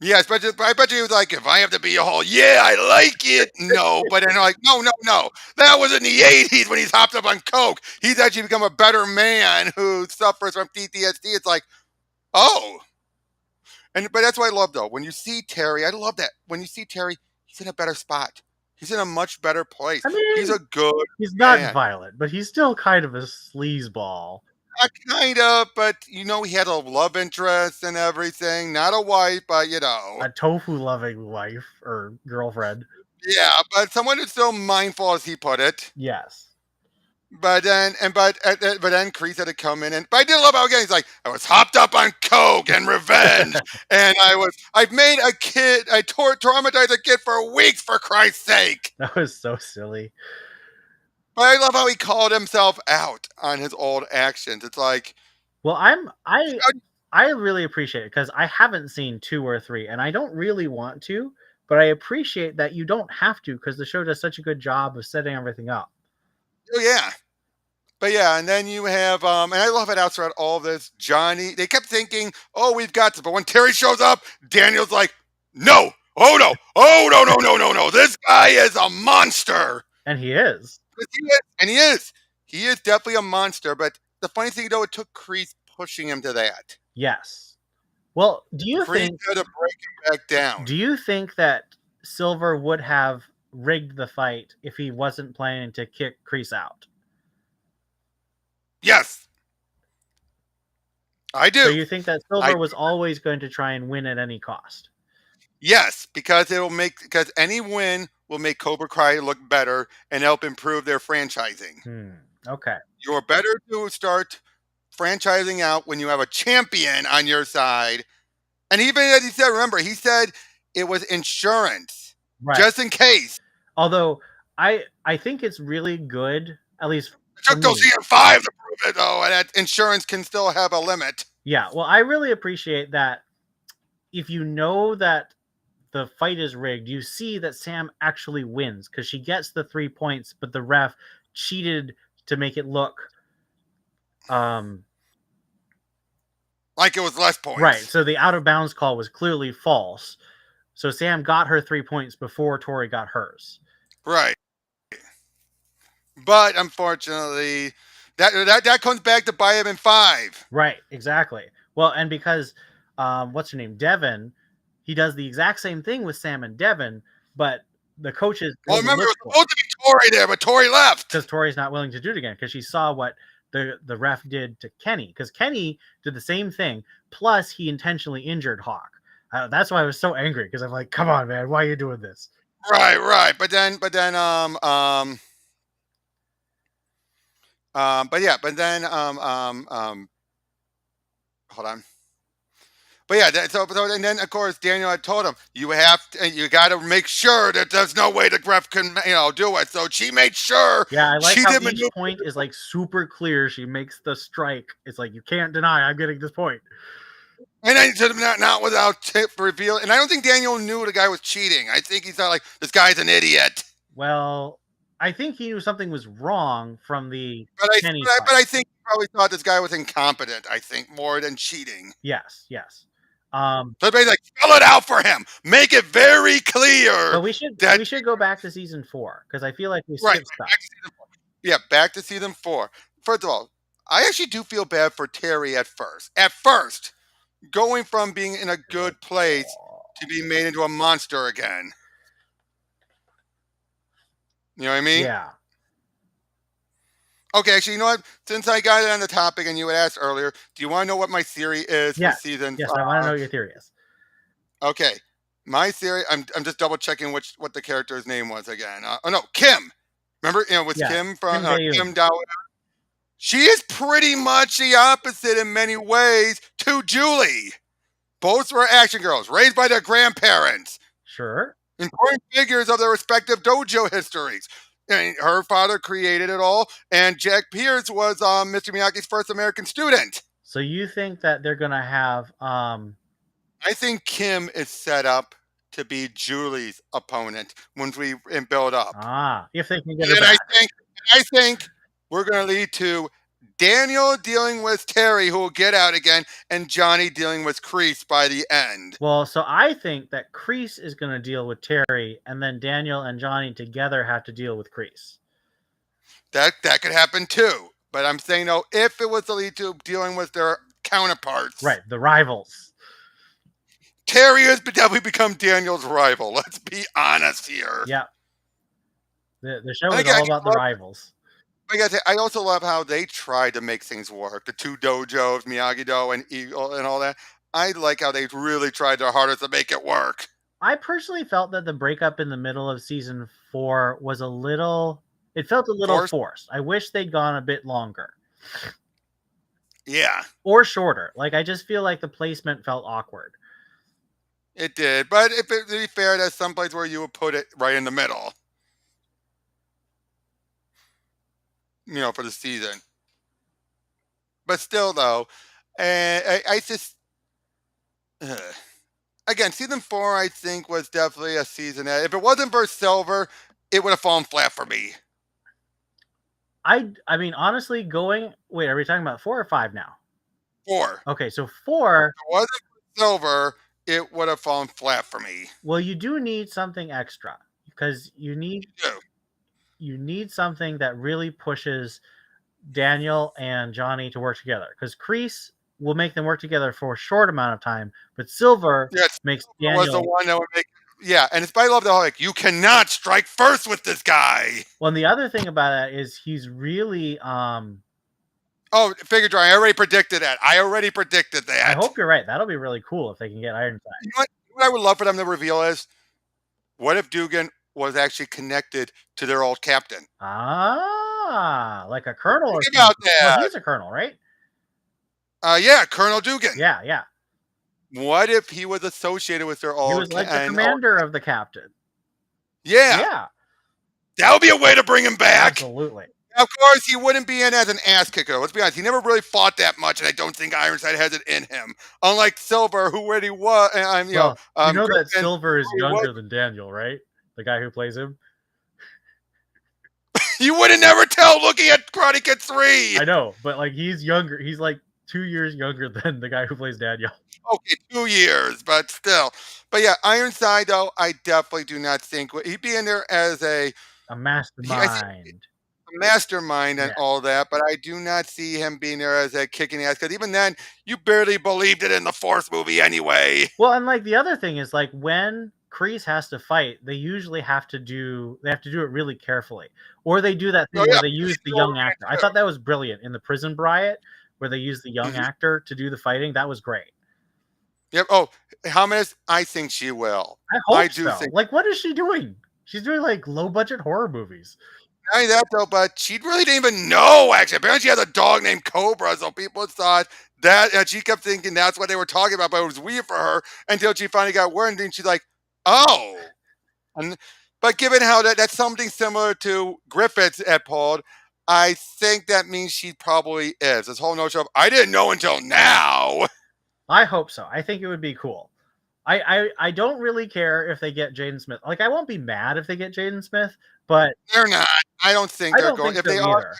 Yes, but I bet you he was like, if I have to be a whole, yeah, I like it. No, but then like, no. That was in the 80s when he's hopped up on coke. He's actually become a better man who suffers from PTSD. It's like, oh. But that's what I love though. When you see Terry, I love that. When you see Terry, he's in a better spot. He's in a much better place. I mean, He's a good he's not man. violent, but he's still kind of a sleazeball. Kind of, but he had a love interest and everything. Not a wife, but A tofu-loving wife or girlfriend. yeah, but someone who's still mindful, as he put it. Yes. But then Kreese had to come in, but I did love how again he's like, I was hopped up on coke and revenge, and I've made a kid, I traumatized a kid for weeks, for Christ's sake. That was so silly. But I love how he called himself out on his old actions. It's like, well, I really appreciate it because I haven't seen 2 or 3, and I don't really want to, but I appreciate that you don't have to because the show does such a good job of setting everything up. oh yeah. But yeah, and then you have, and I love it outside all this, Johnny. They kept thinking, oh, we've got this. But when Terry shows up, Daniel's like, no, oh no, no. This guy is a monster. And he is. And he is. He is definitely a monster. But the funny thing, though, it took Kreese pushing him to that. Yes. Well, do you Kreese think had to break him back down. Do you think that Silver would have rigged the fight if he wasn't planning to kick Kreese out? Yes. I do. So you think that Silver was always going to try and win at any cost? Yes, because any win will make Cobra Kai look better and help improve their franchising. Okay. You're better to start franchising out when you have a champion on your side. And even as he said, remember, he said it was insurance, right, just in case. Although I think it's really good, at least it took those CM5 to prove it, though, and that insurance can still have a limit. Yeah, well, I really appreciate that. If you know that the fight is rigged, you see that Sam actually wins because she gets the 3 points, but the ref cheated to make it look like it was less points. Right. So the out of bounds call was clearly false. So Sam got her 3 points before Tori got hers. Right. But unfortunately, that comes back to bite him in 5. Right. Exactly. Well, and because what's her name, Devin, he does the exact same thing with Sam and Devin, but the coaches. Well, remember, it was supposed to be Tori there, but Tori left because Tori's not willing to do it again because she saw what the ref did to Kenny, because Kenny did the same thing. Plus, he intentionally injured Hawk. That's why I was so angry, because I'm like, come on, man, why are you doing this? Right. But then, hold on. But yeah, and then of course Daniel had told him you got to make sure that there's no way the ref can do it. So she made sure. Yeah, I like how each point is like super clear. She makes the strike. It's like you can't deny I'm getting this point. And then not without tip reveal. And I don't think Daniel knew the guy was cheating. I think he thought like this guy's an idiot. Well, I think he knew something was wrong from the. But I think he probably thought this guy was incompetent. I think more than cheating. Yes. So everybody's like, spell it out for him. Make it very clear. But we should go back to season 4 because I feel like we skipped stuff. Back to season 4. First of all, I actually do feel bad for Terry at first. At first, going from being in a You're like, good place "Oh." to be made into a monster again. You know what I mean? Yeah. Okay, actually, you know what? Since I got it on the topic and you had asked earlier, do you want to know what my theory is for Yes. season? Yes, I want to know what your theory is. Okay, my theory. I'm just double checking what the character's name was again. Oh no, Kim. Remember, with Yes. Kim from Kim Dae-yoon. Kim Dow. She is pretty much the opposite in many ways to Julie. Both were action girls raised by their grandparents, Sure. important figures of their respective dojo histories. And her father created it all, and Jack Pierce was Mr. Miyagi's first American student. So you think that they're gonna have I think Kim is set up to be Julie's opponent once we build up, if they can get her and back. I think we're going to lead to Daniel dealing with Terry, who will get out again, and Johnny dealing with Kreese by the end. Well, so I think that Kreese is going to deal with Terry, and then Daniel and Johnny together have to deal with Kreese. That could happen too. But I'm saying though, if it was to lead to dealing with their counterparts, Right, the rivals. Terry has definitely become Daniel's rival. Let's be honest here. Yeah. The show And is again, all about the rivals. I also love how they tried to make things work. The two dojos, Miyagi-Do and Eagle, and all that. I like how they really tried their hardest to make it work. I personally felt that the breakup in the middle of season 4 was a little. It felt a little forced. I wish they'd gone a bit longer. Yeah. Or shorter. Like, I just feel like the placement felt awkward. It did. But if it to be fair, there's some place where you would put it right in the middle. You know, for the season. But still, though, I just. Again, season 4, I think, was definitely a season that, if it wasn't for Silver, it would have fallen flat for me. I mean, honestly, wait, are we talking about 4 or 5 now? 4. Okay, so 4. If it wasn't for Silver, it would have fallen flat for me. Well, you do need something extra because you need something that really pushes Daniel and Johnny to work together. Because Kreese will make them work together for a short amount of time, but Silver makes Daniel was the one that would make. Yeah, and it's by love the like you cannot strike first with this guy. Well, and the other thing about that is he's really Oh, figure drawing. I already predicted that. I hope you're right. That'll be really cool if they can get Ironside. You know what I would love for them to reveal is, what if Dugan was actually connected to their old captain? Like a colonel. Think about that. Well, he's a colonel, right? Yeah, Colonel Dugan. Yeah. What if he was associated with their old? He was like the commander of the captain. Yeah. That would be a way to bring him back. Absolutely. Of course, he wouldn't be in as an ass kicker. Let's be honest. He never really fought that much, and I don't think Ironside has it in him. Unlike Silver, who already was. You know that Silver is younger than Daniel, right? The guy who plays him. You wouldn't never tell looking at Karate Kid 3. I know, but like he's younger. He's like 2 years younger than the guy who plays Daniel. Okay, 2 years, but still. But yeah, Ironside, though, I definitely do not think he'd be in there as a mastermind. Mastermind and all that, but I do not see him being there as a kicking ass, because even then, you barely believed it in the fourth movie anyway. Well, and like the other thing is, like, when Kreese has to fight, they usually have to do it really carefully, or they do that thing where they use the young actor. I thought that was brilliant in the Prison Riot, where they use the young actor to do the fighting. That was great. Yep. Oh, Hummus, I think she will. I hope so. Like, what is she doing? She's doing like low budget horror movies. Not only that, though, but she really didn't even know, actually. Apparently, she has a dog named Cobra, so people thought that, and she kept thinking that's what they were talking about, but it was weird for her until she finally got word, and then she's like, oh. But given how that's something similar to Griffith's at Paul, I think that means she probably is. This whole notion of, I didn't know until now. I hope so. I think it would be cool. I don't really care if they get Jaden Smith. Like, I won't be mad if they get Jaden Smith, but they're not. I don't think they're going. If they are,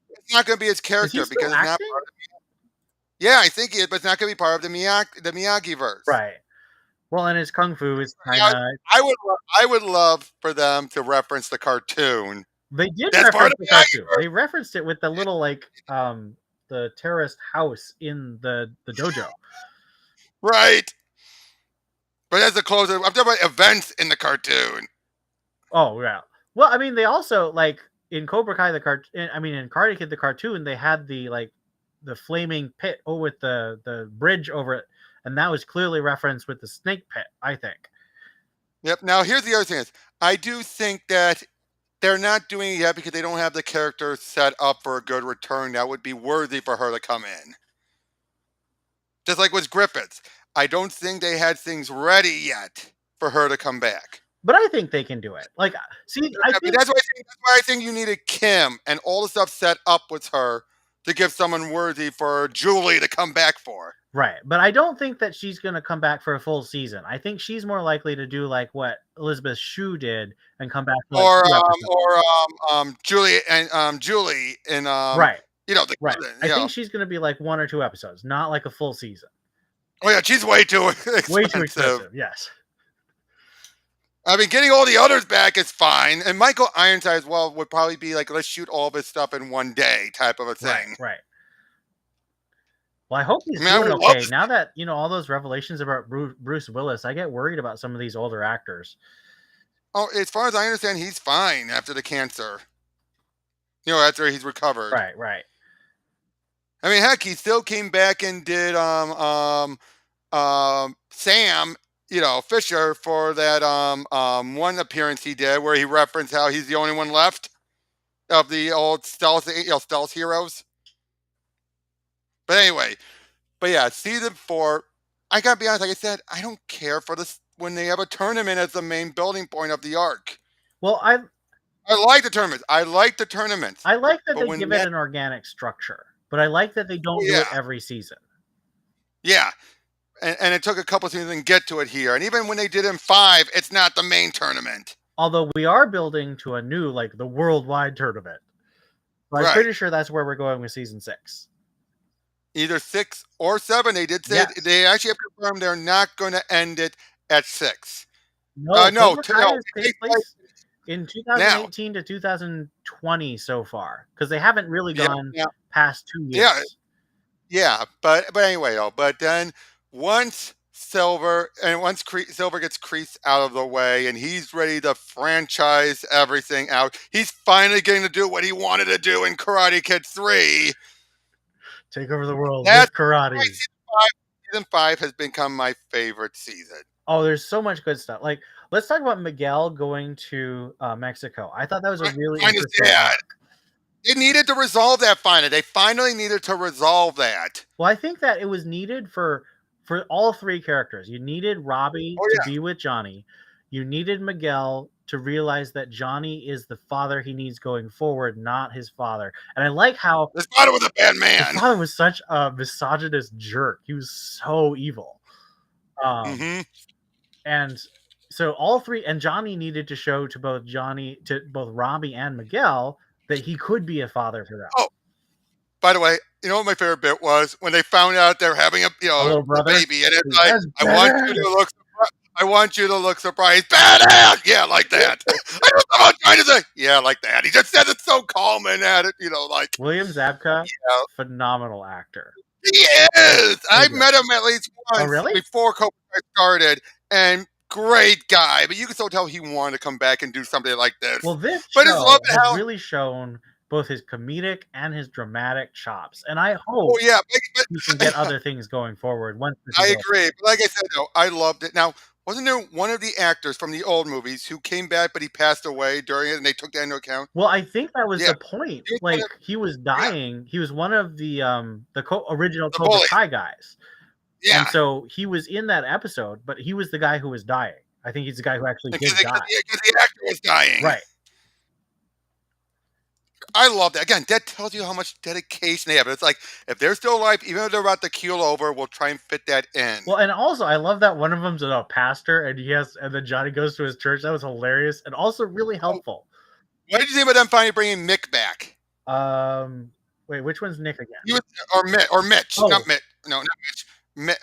it's not going to be his character because it's not part of the. Yeah, I think it, but it's not going to be part of the Miyagi verse. Right. Well, and his kung fu is kind of. I would love for them to reference the cartoon. They did reference the cartoon. They referenced it with the little the terrorist house in the dojo. Right. But that's the closer. I'm talking about events in the cartoon. Oh yeah. Well, I mean, they also like in Cobra Kai I mean, in Karate Kid the cartoon, they had the flaming pit with the bridge over it, and that was clearly referenced with the snake pit, I think. Yep. Now here's the other thing: is I do think that they're not doing it yet because they don't have the character set up for a good return that would be worthy for her to come in. Just like with Griffiths, I don't think they had things ready yet for her to come back. But I think they can do it. Like, see, I I mean, think that's why I think you needed Kim and all the stuff set up with her to give someone worthy for Julie to come back for. right, but I don't think that she's going to come back for a full season. I think she's more likely to do like what Elizabeth Shue did and come back for like Or 2 episodes. Julie and Julie and Right, you know the right. you I know. think she's going to be like 1 or 2 episodes, not like a full season. Oh yeah, she's way too Way too expensive. expensive. Yes. I mean, getting all the others back is fine, and Michael Ironside as well would probably be like, let's shoot all of his stuff in one day type of a Right, thing. right. Well, I hope he's I mean, I doing would love okay. to. Now that all those revelations about Bruce Willis, I get worried about some of these older actors. Oh, as far as I understand, he's fine after the cancer. You know, after he's recovered. Right, right. I mean, heck, he still came back and did Sam, you know, Fisher for that one appearance he did where he referenced how he's the only one left of the old stealth, stealth heroes. But anyway, but yeah, season 4. I gotta be honest, like I said, I don't care for this when they have a tournament as the main building point of the arc. Well, I like the tournaments. I like the tournaments. I like that But they when give it an organic structure, but I like that they don't do yeah, it every season. yeah. And it took a couple seasons to get to it here. And even when they did in 5, it's not the main tournament. Although we are building to a new, like the worldwide tournament. So I'm Right. pretty sure that's where we're going with season 6. Either 6 or 7. They did say Yes. they actually have confirmed they're not going to end it at 6. No, No, Cobra Kai has taken place in now. 2018 to 2020 so far, because they haven't really Yeah, gone yeah, past 2 years. yeah. But anyway, though. But then once Silver gets Crease out of the way and he's ready to franchise everything out, he's finally getting to do what he wanted to do in Karate Kid 3. Take over the world That's with karate. why season 5 has become my favorite season. Oh, there's so much good stuff. Like, let's talk about Miguel going to Mexico. I thought that was a really interesting arc. They needed to resolve that finally. They finally needed to resolve that. Well, I think that it was needed for all 3 characters. You needed Robbie to be with Johnny. You needed Miguel to realize that Johnny is the father he needs going forward, not his father. And I like how his father was a bad man. His father was such a misogynist jerk. He was so evil. And so all 3, and Johnny needed to show to both Robbie and Miguel that he could be a father for them. Oh, by the way, you know what my favorite bit was when they found out they're having a little brother? baby, and it's like, I want you to look surprised. Badass, yeah, like that. I don't know what I'm trying to say. Yeah, like that. He just says it so calm and at it, like William Zabka, phenomenal actor. He is. I met him at least once before Cobra started, and great guy. But you can still tell he wanted to come back and do something like this. Well, this show has really shown both his comedic and his dramatic chops, and I hope he can get other things going forward. I agree, but like I said, though, I loved it. Now, wasn't there one of the actors from the old movies who came back, but he passed away during it, and they took that into account? Well, I think that was the point. Like, he was dying. He was one of the original Cobra Kai guys. Yeah. And so he was in that episode, but he was the guy who was dying. I think he's the guy who actually did die. Because the actor was dying. Right. I love that. Again, that tells you how much dedication they have. It's like, if they're still alive, even if they're about to keel over, we'll try and fit that in. Well, and also, I love that one of them's a pastor, and then Johnny goes to his church. That was hilarious, and also really helpful. What did you think about them finally bringing Mick back? Wait, which one's Nick again? Or Mitch. Oh. Not Mitch. No, not Mitch.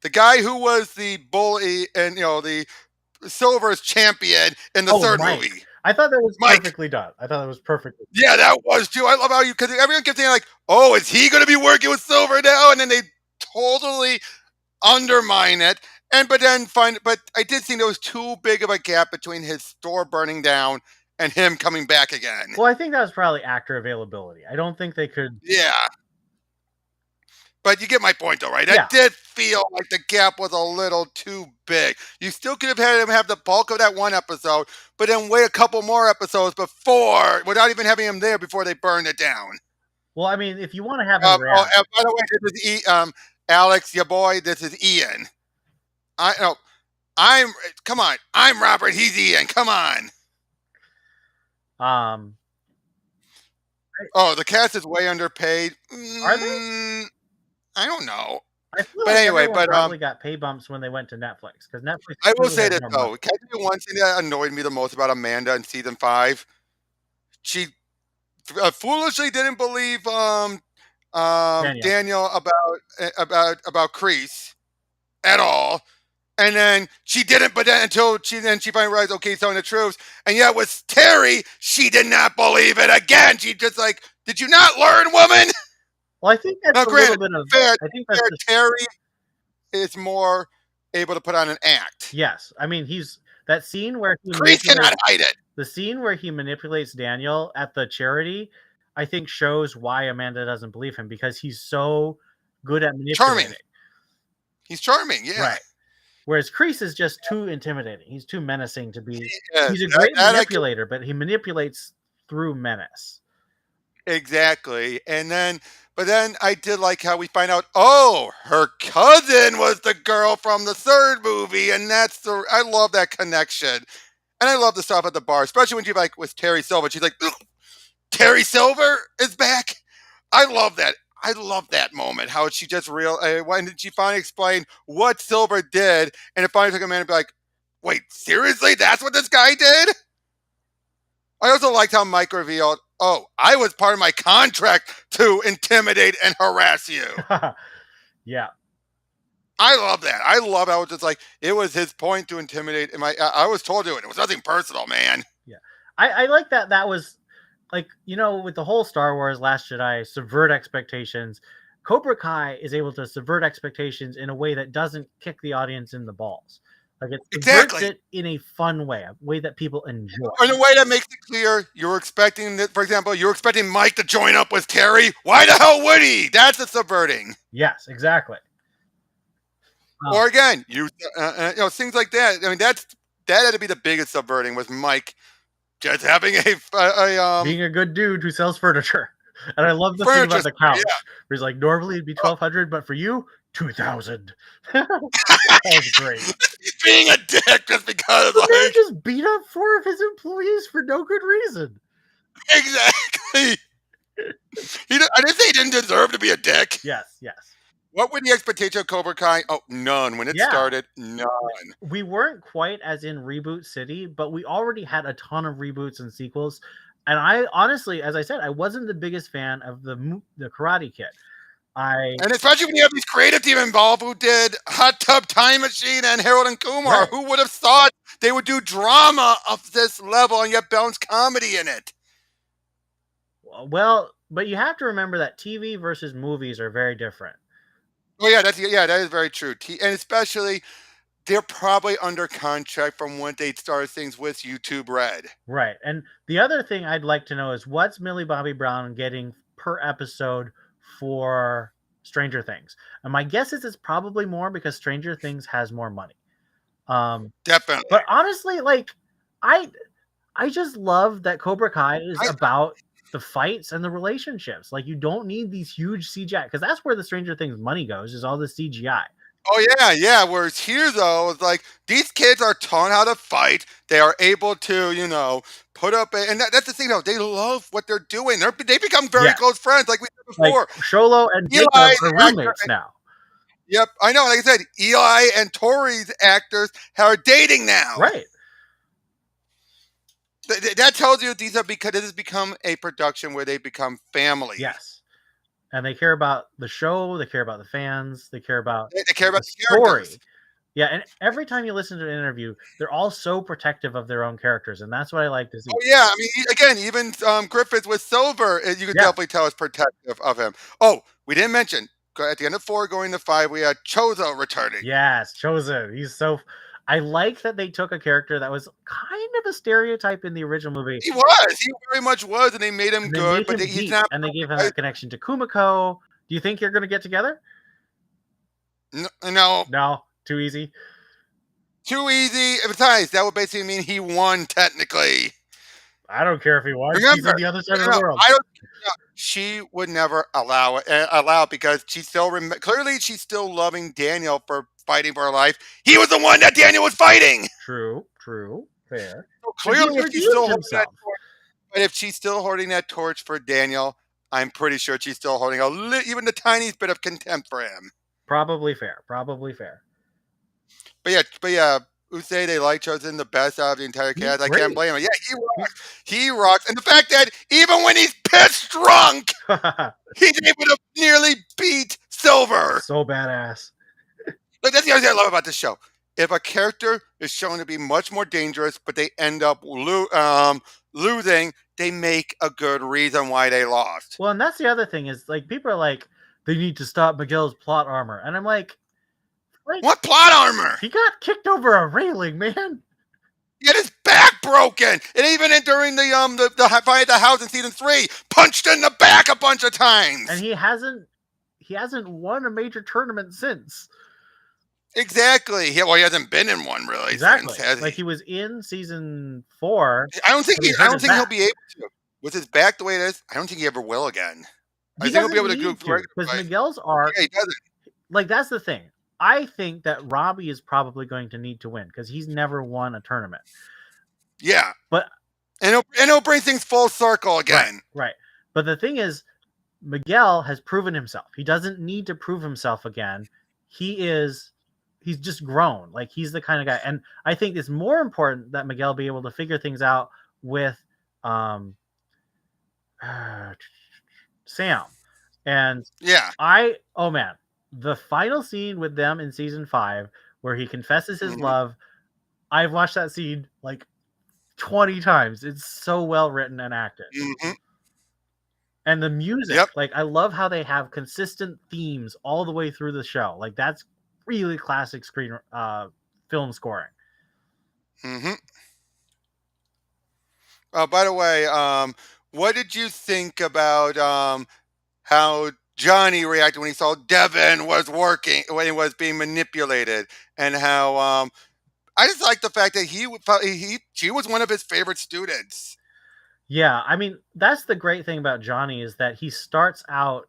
The guy who was the bully and, the Silver's champion in the third movie. I thought that was Mike. perfectly done. I thought it was perfectly. Yeah, that was too. I love how you, because everyone kept saying like, "Oh, is he going to be working with Silver now?" And then they totally undermine it. And but I did think there was too big of a gap between his store burning down and him coming back again. Well, I think that was probably actor availability. I don't think they could. Yeah. But you get my point, though, right? I Yeah. did feel like the gap was a little too big. You still could have had him have the bulk of that one episode, but then wait a couple more episodes before, without even having him there before they burned it down. Well, I mean, if you want to have him react, By the way, this is Alex, your boy. This is Ian. I no, I'm. Come on, I'm Robert. He's Ian. Come on. um, Oh, the cast is way underpaid. are they? I don't know. I feel But like anyway, everyone probably got pay bumps when they went to Netflix because Netflix I will clearly say has this more though. money. Can I tell you one thing that annoyed me the most about Amanda in season 5? She foolishly didn't believe Daniel about Kreese at all. And then she didn't, but then until she finally realized, okay, he's telling the truth. And yet with Terry, she did not believe it again. She just like, did you not learn, woman? Well, I think that's Now, a little granted, bit of. fair, I think that's just, Terry is more able to put on an act. yes. I mean, he's that scene where he Kreese cannot hide it. the scene where he manipulates Daniel at the charity. I think shows why Amanda doesn't believe him because he's so good at manipulating. Charming. He's charming, yeah. Right. Whereas Kreese is just too intimidating. He's too menacing to be. Yes, He's a great manipulator, but he manipulates through menace. Exactly. But then I did like how we find out, oh, her cousin was the girl from the third movie, and I love that connection. And I love the stuff at the bar, especially when she like with Terry Silver. She's like, Terry Silver is back. I love that. I love that moment. How she just when did she finally explain what Silver did, and it finally took a minute to be like, wait, seriously? That's what this guy did? I also liked how Mike revealed, oh, I was part of my contract to intimidate and harass you. Yeah. I love that. I love how it's just like, it was his point to intimidate. I was told to, and it was nothing personal, man. Yeah. I like that. That was like, with the whole Star Wars Last Jedi subvert expectations, Cobra Kai is able to subvert expectations in a way that doesn't kick the audience in the balls. Like it subverts it in a fun way, a way that people enjoy. In a way that makes it clear you're expecting that, for example, you're expecting Mike to join up with Terry. Why the hell would he? That's a subverting. Yes, exactly. Or again, things like that. I mean, that had to be the biggest subverting, was Mike just having being a good dude who sells furniture. And I love the thing about the couch. Yeah. Where he's like, normally it'd be 1,200, but for you, 2,000. That was great. He's being a dick just because. The man just beat up 4 of his employees for no good reason. Exactly. I didn't say he didn't deserve to be a dick. Yes. What were the expectations of Cobra Kai? Oh, none. When it started, none. We weren't quite as in Reboot City, but we already had a ton of reboots and sequels. And I honestly, as I said, I wasn't the biggest fan of the Karate Kid. And especially when you have these creative team involved who did Hot Tub Time Machine and Harold and Kumar. Right. Who would have thought they would do drama of this level and yet balance comedy in it? Well, but you have to remember that TV versus movies are very different. Oh yeah, that is very true. And especially, they're probably under contract from when they started things with YouTube Red. Right. And the other thing I'd like to know is what's Millie Bobby Brown getting per episode for Stranger Things? And my guess is it's probably more because Stranger Things has more money. Definitely. But honestly, like I just love that Cobra Kai is about the fights and the relationships. Like you don't need these huge CGI, because that's where the Stranger Things money goes, is all the CGI. Oh yeah. Whereas here though, it's like these kids are taught how to fight. They are able to, put up and that's the thing though. They love what they're doing. They become very close friends, like we said before. Like Sholo and Jacob are roommates now. Yep, I know. Like I said, Eli and Tori's actors are dating now. Right. That tells you this has become a production where they become family. Yes. And they care about the show. They care about the fans. They care about the story. Yeah, and every time you listen to an interview, they're all so protective of their own characters, and that's what I like to see. Oh yeah, I mean, again, even Griffith with Silver, you could Yeah. definitely tell is protective of him. Oh, we didn't mention at the end of 4, going to 5, we had Chozo returning. Yes, Chosen. He's so. I like that they took a character that was kind of a stereotype in the original movie, He very much was, and they made him and they made good, but him he's deep, not. and they gave him that connection to Kumiko. Do you think you're going to get together? No, No, too easy. too easy. Besides, that would basically mean he won technically. I don't care if he won. He's Remember, on the other side of the no, world. I don't. No, she would never allow it because she still clearly she's still loving Daniel for fighting for her life. He was the one that Daniel was fighting. True, fair. So But he's clearly, if she's redeemed still holding that himself. torch, but if she's still holding that torch for Daniel, I'm pretty sure she's still holding even the tiniest bit of contempt for him. Probably fair. But yeah, Usei, they like Chosen the best out of the entire cast. I can't blame him. Yeah, he rocks. He rocks. And the fact that even when he's pissed drunk, he's able to nearly beat Silver. So badass. Like, that's the other thing I love about this show. If a character is shown to be much more dangerous, but they end up losing, they make a good reason why they lost. Well, and that's the other thing is, like, people are like, they need to stop Miguel's plot armor. And I'm like what plot armor? He got kicked over a railing, man. He had his back broken. And even during the fight at the house in season 3, punched in the back a bunch of times. And he hasn't won a major tournament since. Exactly. He hasn't been in one really. Exactly. Since, like he was in season 4. I don't think he'll be able to. With his back the way it is, I don't think he ever will again. I think he'll be able to do because Miguel's arc. Yeah, he doesn't. Like, that's the thing. I think that Robbie is probably going to need to win because he's never won a tournament. Yeah. But it'll bring things full circle again. Right. But the thing is, Miguel has proven himself. He doesn't need to prove himself again. He's just grown. Like, he's the kind of guy. And I think it's more important that Miguel be able to figure things out with Sam. And yeah. Oh man, the final scene with them in season 5 where he confesses his love, I've watched that scene like 20 times. It's so well written and acted. And the music, like, I love how they have consistent themes all the way through the show. Like, that's really classic film scoring. By the way, what did you think about how Johnny reacted when he saw Devin was working, when he was being manipulated, and how I just like the fact that she was one of his favorite students. Yeah, I mean, that's the great thing about Johnny is that he starts out.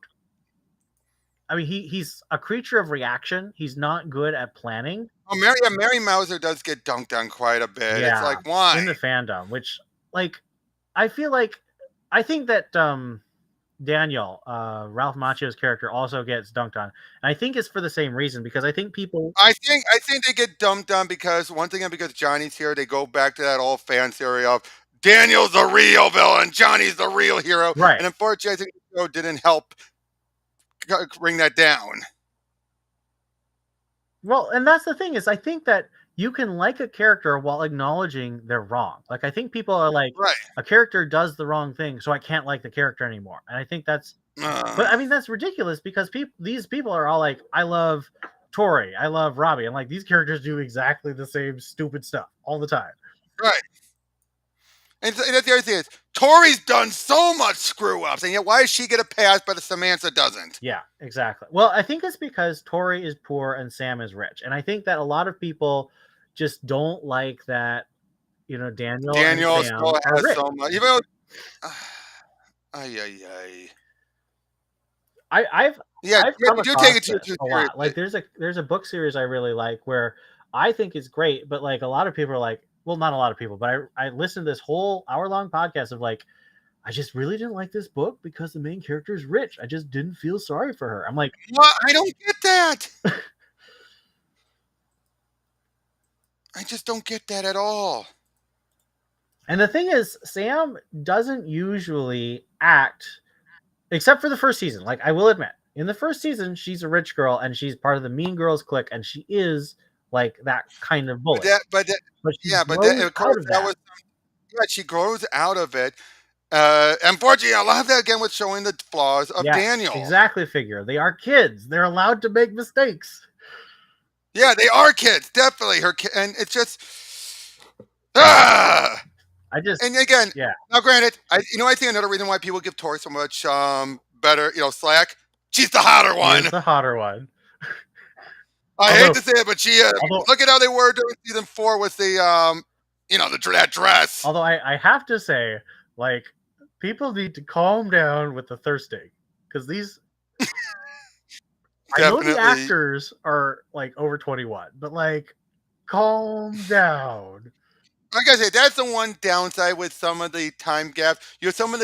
I mean, he's a creature of reaction. He's not good at planning. Oh, Mary Mauser does get dunked on quite a bit. Yeah, it's like, why? In the fandom, which, like, I think that Daniel, Ralph Macchio's character, also gets dunked on. And I think it's for the same reason, because I think people... I think they get dumped on because, once again, because Johnny's here, they go back to that old fan theory of Daniel's the real villain, Johnny's the real hero. Right. And unfortunately, I think the show didn't help bring that down. Well, and that's the thing is, I think that you can like a character while acknowledging they're wrong. Like, I think people are like, a character does the wrong thing, so I can't like the character anymore. And I think that's... But, I mean, that's ridiculous because these people are all like, I love Tori, I love Robbie. And, like, these characters do exactly the same stupid stuff all the time. Right. And that's the other thing is, Tori's done so much screw-ups, and yet why does she get a pass but Samantha doesn't? Yeah, exactly. Well, I think it's because Tori is poor and Sam is rich. And I think that a lot of people just don't like that, Daniel and Sam still has rich. so much. Even though, I've you take it too a lot. Like, there's a book series I really like where I think it's great, but, like, a lot of people are like, well, not a lot of people, but I listened to this whole hour-long podcast of, like, I just really didn't like this book because the main character is rich. I just didn't feel sorry for her. I'm like, what? I don't get that. I just don't get that at all. And the thing is, Sam doesn't usually act, except for the first season. Like, I will admit, in the first season, she's a rich girl and she's part of the Mean Girls clique, and she is like that kind of bully. But that, But she yeah, but grows of out course of that that. was yeah. She grows out of it. Unfortunately, I love that again with showing the flaws of Yes, Daniel. exactly. Figure they are kids; they're allowed to make mistakes. Yeah, they are kids, definitely. And it's just ah. I just, And again, yeah, now granted, I think another reason why people give Tori so much better, slack. She's the hotter she one. is the hotter one. I hate Although, to say it, but she although, look at how they were during season 4 with the that dress. although I have to say, like, people need to calm down with the thirsting because these. I know the Definitely. actors are like over 21, but like, calm down. Like I said, that's the one downside with some of the time gaps. Some of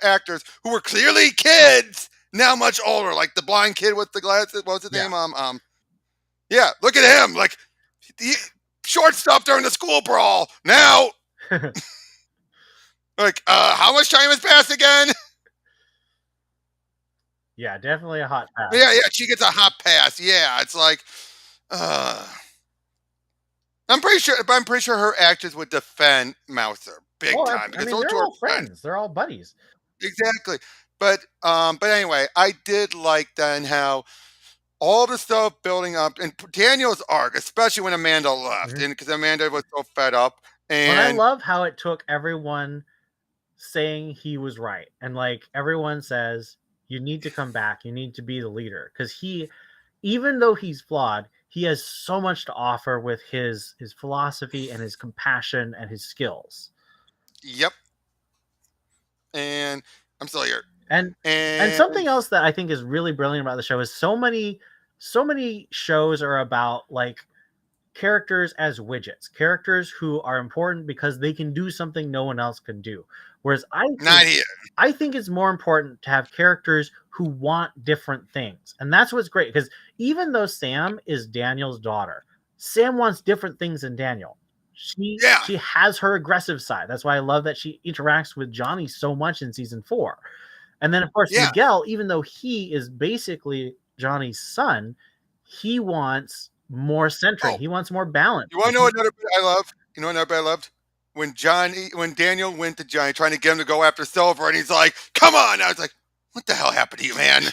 actors who were clearly kids now much older, like the blind kid with the glasses. What was his Yeah. name? Yeah. Look at him, like he, short stuff during the school brawl. Now, like, how much time has passed again? Yeah, definitely a hot pass. Yeah, she gets a hot pass. Yeah, it's like, I'm pretty sure her actors would defend Mouser big Oh, time I because mean, those they're two are all friends. friends. They're all buddies. Exactly. But anyway, I did like then how all the stuff building up and Daniel's arc, especially when Amanda left, Mhm. and because Amanda was so fed up, But I and love how it took everyone saying he was right. And like everyone says, you need to come back. You need to be the leader. Because even though he's flawed, he has so much to offer with his philosophy and his compassion and his skills. yep, and I'm still here, And and and something else that I think is really brilliant about the show is so many shows are about like characters as widgets, characters who are important because they can do something no one else can do. Whereas not here. I think it's more important to have characters who want different things. And that's what's great because even though Sam is Daniel's daughter, Sam wants different things than Daniel. She Yeah, she has her aggressive side. That's why I love that she interacts with Johnny so much in season 4. And then of course yeah. Miguel, even though he is basically Johnny's son, he wants more centering. Oh, He wants more balance. you want to know another bit I love? You know another bit I loved? When Daniel went to Johnny trying to get him to go after Silver, and he's like, "Come on!" I was like, "What the hell happened to you, man?"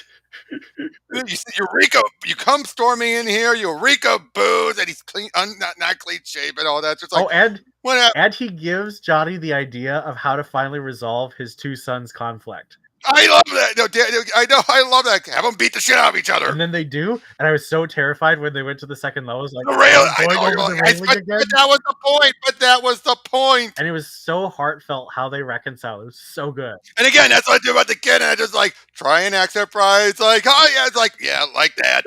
You said Eureka, you come storming in here, Eureka booze, and he's clean, not clean shaven, all that. Just like, Oh, and what happened? and he gives Johnny the idea of how to finally resolve his two sons' conflict. I love that. No, I know, I love that. Have them beat the shit out of each other. And then they do, and I was so terrified when they went to the second level. I was like, The rail, "Are they I going know you're over like, the railing again?" but that was the point. But that was the point. And it was so heartfelt how they reconciled. It was so good. And again, that's what I do about the kid. And I just like try and accent fries. Like, oh yeah, it's like, yeah, like that.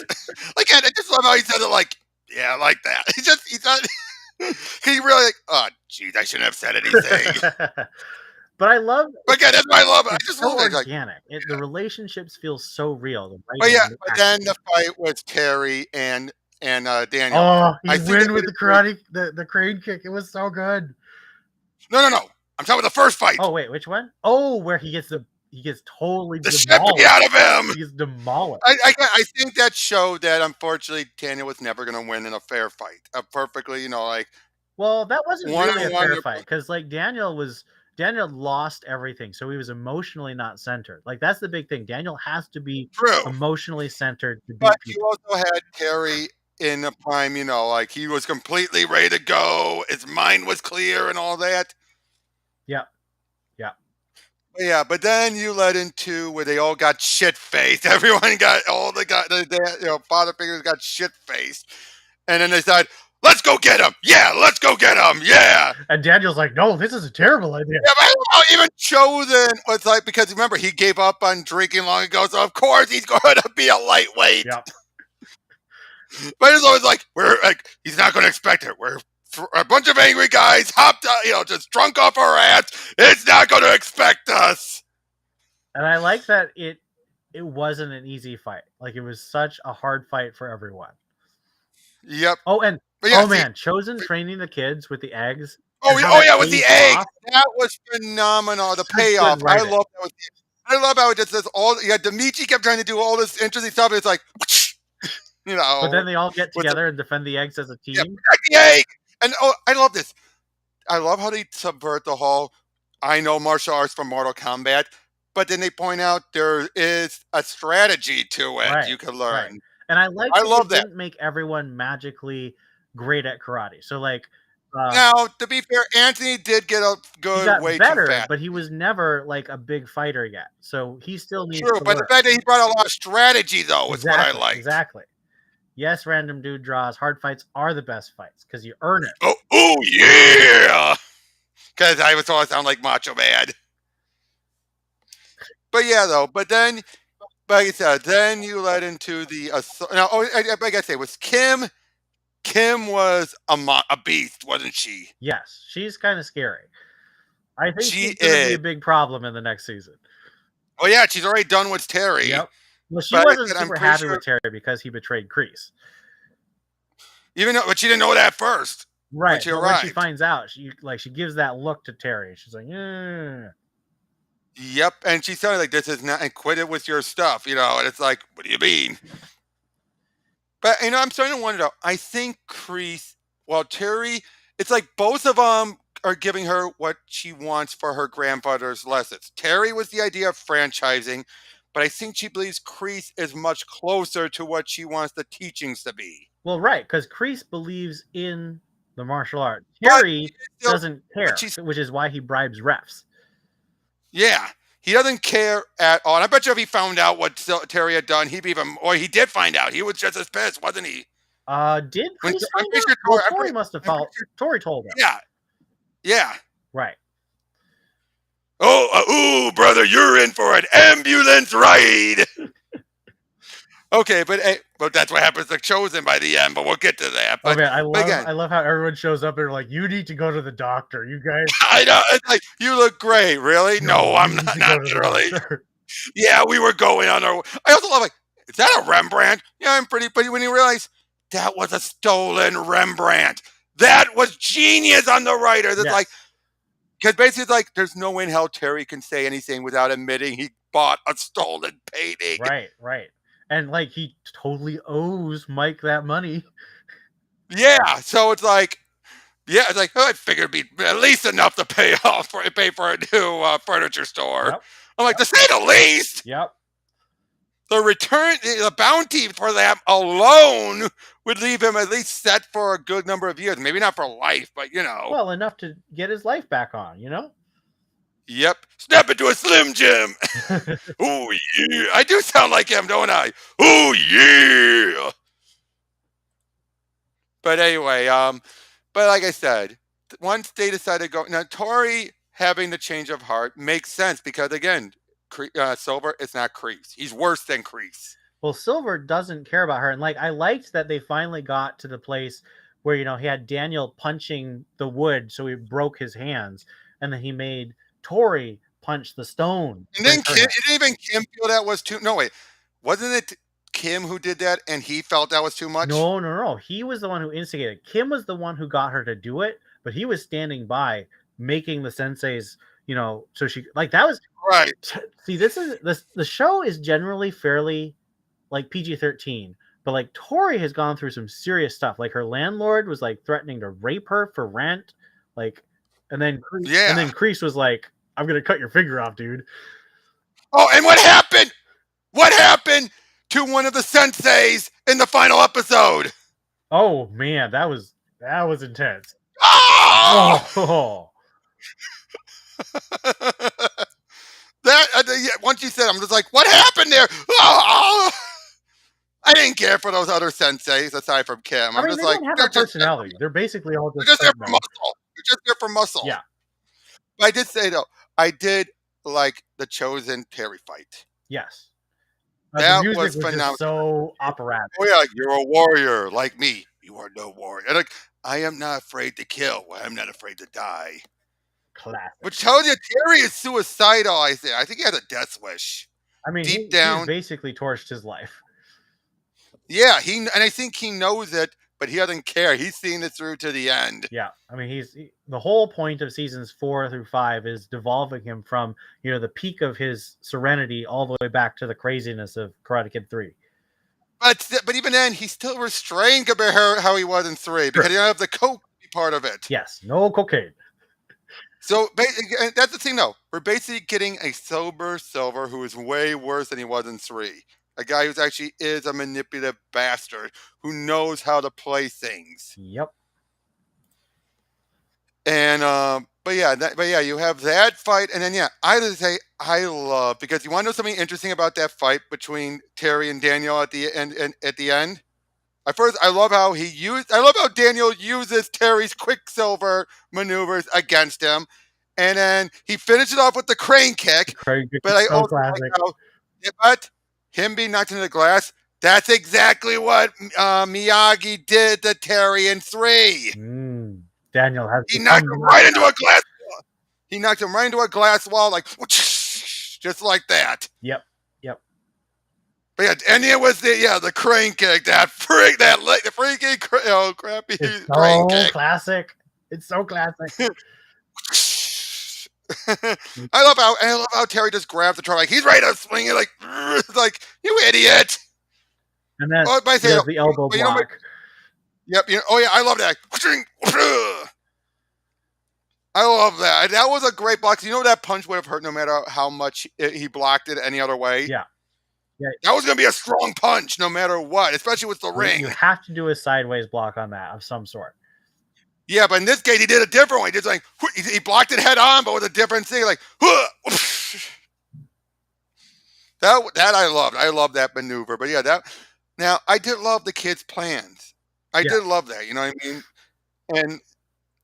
Like, I just love how he said it. Like, yeah, like that. He's not. He really like, oh, geez, I shouldn't have said anything. But I love But again, that's why I love it. I it's just so love it. Like, organic. The relationships feel so real. The but writing yeah, and the but acting. then the fight was Terry and Daniel. Oh, he I think win that with the karate, the crane kick. It was so good. no. I'm talking about the first fight. Oh wait, which one? Oh, where he gets totally The shit beat demolished. out of him. He gets demolished. I think that showed that unfortunately Daniel was never going to win in a fair fight. A perfectly, like Well, that wasn't one really a on one. fair fight because like Daniel lost everything, so he was emotionally not centered. Like that's the big thing. Daniel has to be True, emotionally centered to beat but you people. also had Terry in the prime. Like he was completely ready to go. His mind was clear and all that. Yeah, yeah. Yeah, but then you led into where they all got shit faced. Everyone got all the father figures got shit faced, and then they said, "Let's go get him! Yeah, let's go get him! Yeah!" And Daniel's like, no, this is a terrible idea. Yeah, but even Chosen was like, because remember he gave up on drinking long ago, so of course he's going to be a lightweight. Yeah. But it's always like he's not going to expect it. We're a bunch of angry guys hopped, just drunk off our ass. It's not going to expect us. And I like that it wasn't an easy fight. Like it was such a hard fight for everyone. Yep. Oh, and Yeah, man, Chosen training the kids with the eggs. Oh, and how that yeah, with the pays egg. off. That was phenomenal. The Such good payoff. I writing. love that. I love how it just says all. Yeah, Demichi kept trying to do all this interesting stuff. And it's like, You know, But then they all get with the together and defend the eggs as a yeah, team. protect the egg. And oh, I love this. I love how they subvert the whole I know martial arts from Mortal Kombat, but then they point out there is a strategy to it Right, you can right. learn. And I like I that they love that. didn't make everyone magically great at karate. So like Now, to be fair, Anthony did get up he good got way too better, fast. but he was never like a big fighter yet. So he still needs True, to but the learn. fact that he brought a lot of strategy though is what I Exactly, liked. exactly. Yes, random dude draws. Hard fights are the best fights because you earn it. Oh yeah, because I was always sound like Macho Man. But yeah, though. But then, like I said, then you led into the now. Oh, I gotta say, was Kim? Kim was a beast, wasn't she? Yes, she's kind of scary. I think She she's going to be is. a big problem in the next season. Oh yeah, she's already done with Terry. Yep. Well, she But like I wasn't said, I'm super pretty happy sure, with Terry because he betrayed Kreese. even though, but she didn't know that first when Right, she but when she arrived. finds out, she gives that look to Terry. She's like, yeah. Yep, and she sounded like this is not and quit it with your stuff, and it's like, what do you mean? But I'm starting to wonder though. I think Kreese, well, Terry, it's like both of them are giving her what she wants for her grandfather's lessons. Terry was the idea of franchising, but I think she believes Kreese is much closer to what she wants the teachings to be. Well, right, because Kreese believes in the martial art. But Terry still, doesn't but care, she's which is why he bribes refs. yeah. He doesn't care at all. And I bet you if he found out what Terry had done, he'd be even, or he did find out. He was just as pissed, wasn't he? Did When Kreese I'm find pretty out? sure Well, Tori, Tori must have I'm pretty felt. sure, Tori told him. yeah, yeah. Right. Oh, ooh, brother, you're in for an ambulance ride. Okay, but that's what happens to Chosen by the end. But we'll get to that. Oh But man, but again, I love how everyone shows up and they're like, "You need to go to the doctor, you guys." I know it's like you look great. Really? No, No, you I'm need not. to go Not to the literally. doctor. Yeah, we were going on our. I also love like, is that a Rembrandt? Yeah, I'm pretty. But when you realize that was a stolen Rembrandt, that was genius on the writer. That's like Yes. because basically it's like there's no way in hell Terry can say anything without admitting he bought a stolen painting. Right, right. And like he totally owes Mike that money. Yeah, so it's like, yeah, it's like, oh, I figured it'd be at least enough to pay for a new furniture store. Yep. I'm like, to say the least, Yep. the bounty for that alone would leave him at least set for a good number of years. Maybe not for life, but Well, enough to get his life back on, Yep. Step into a Slim Jim. Oh yeah, I do sound like him, don't I? Oh yeah. But anyway, but like I said, once they decided to go now, Tori having the change of heart makes sense because again, Silver is not Kreese. He's worse than Kreese. Well, Silver doesn't care about her, and like I liked that they finally got to the place where he had Daniel punching the wood, so he broke his hands, and then he made Tori punch the stone. And then Kim, didn't even Kim feel that was too. No wait, wasn't it Kim who did that, and he felt that was too much? No, no, no. He was the one who instigated. Kim was the one who got her to do it, but he was standing by, making the senseis, so she like that was Right. see. The show is generally fairly like PG-13, but like Tori has gone through some serious stuff. Like her landlord was like threatening to rape her for rent, like, and then Yeah. Kreese was like, "I'm gonna cut your finger off, dude." Oh, and what happened? What happened to one of the senseis in the final episode? Oh man, that was intense. Oh! Oh. That yeah, once you said, I'm just like, what happened there? Oh! I didn't care for those other senseis aside from Kim. I I'm mean, just they like, don't have they're a just personality. They're basically all they're just just there for men. muscle. They're just there for muscle. Yeah. But I did say though, I did like the Chosen Terry fight. Yes. That the music was was phenomenal. just so operatic. Oh yeah, you're a warrior like me. You are no warrior. And like, I am not afraid to kill. I'm not afraid to die. Classic. Which tells you Terry is suicidal. I think he has a death wish. I mean, Deep he's down, basically torched his life. yeah. And I think he knows it, but he doesn't care. He's seeing it through to the end. Yeah, I mean, the whole point of seasons 4 through 5 is devolving him from the peak of his serenity all the way back to the craziness of Karate Kid 3. but even then, he's still restrained compared to how he was in 3 because Sure. he don't have the coke part of it. Yes. No cocaine. So that's the thing, though. We're basically getting a sober Silver who is way worse than he was in 3. A guy who actually is a manipulative bastard who knows how to play things. Yep. And but yeah, you have that fight, and then yeah, I would say I love because you want to know something interesting about that fight between Terry and Daniel at the end. And at the end, at first, I love how I love how Daniel uses Terry's Quicksilver maneuvers against him, and then he finishes off with the crane kick. Craig is But I so also like classic. how, yeah, but him being knocked into the glass. That's exactly what Miyagi did to Terry in 3. Daniel has He knocked become the him right into mascot. a glass. He knocked him right into a glass wall, like just like that. Yep. Yep. But yeah, and it was the crane kick, the freaking crappy It's crane so kick. classic. It's so classic. I love how Terry just grabs the truck like he's ready to swing it, like you idiot. And then Oh, but I he say, does the elbow but you know, block. yep. Oh yeah, I love that. I love that. That was a great block. You know that punch would have hurt no matter how much he blocked it any other way. Yeah. Yeah. That was going to be a strong punch no matter what, especially with the ring. You have to do a sideways block on that of some sort. Yeah, but in this case, he did it differently. Just like he blocked it head on, but with a different thing. Like that I loved. I love that maneuver. But yeah, now I did love the kids' plans. I did love that. You know what I mean? And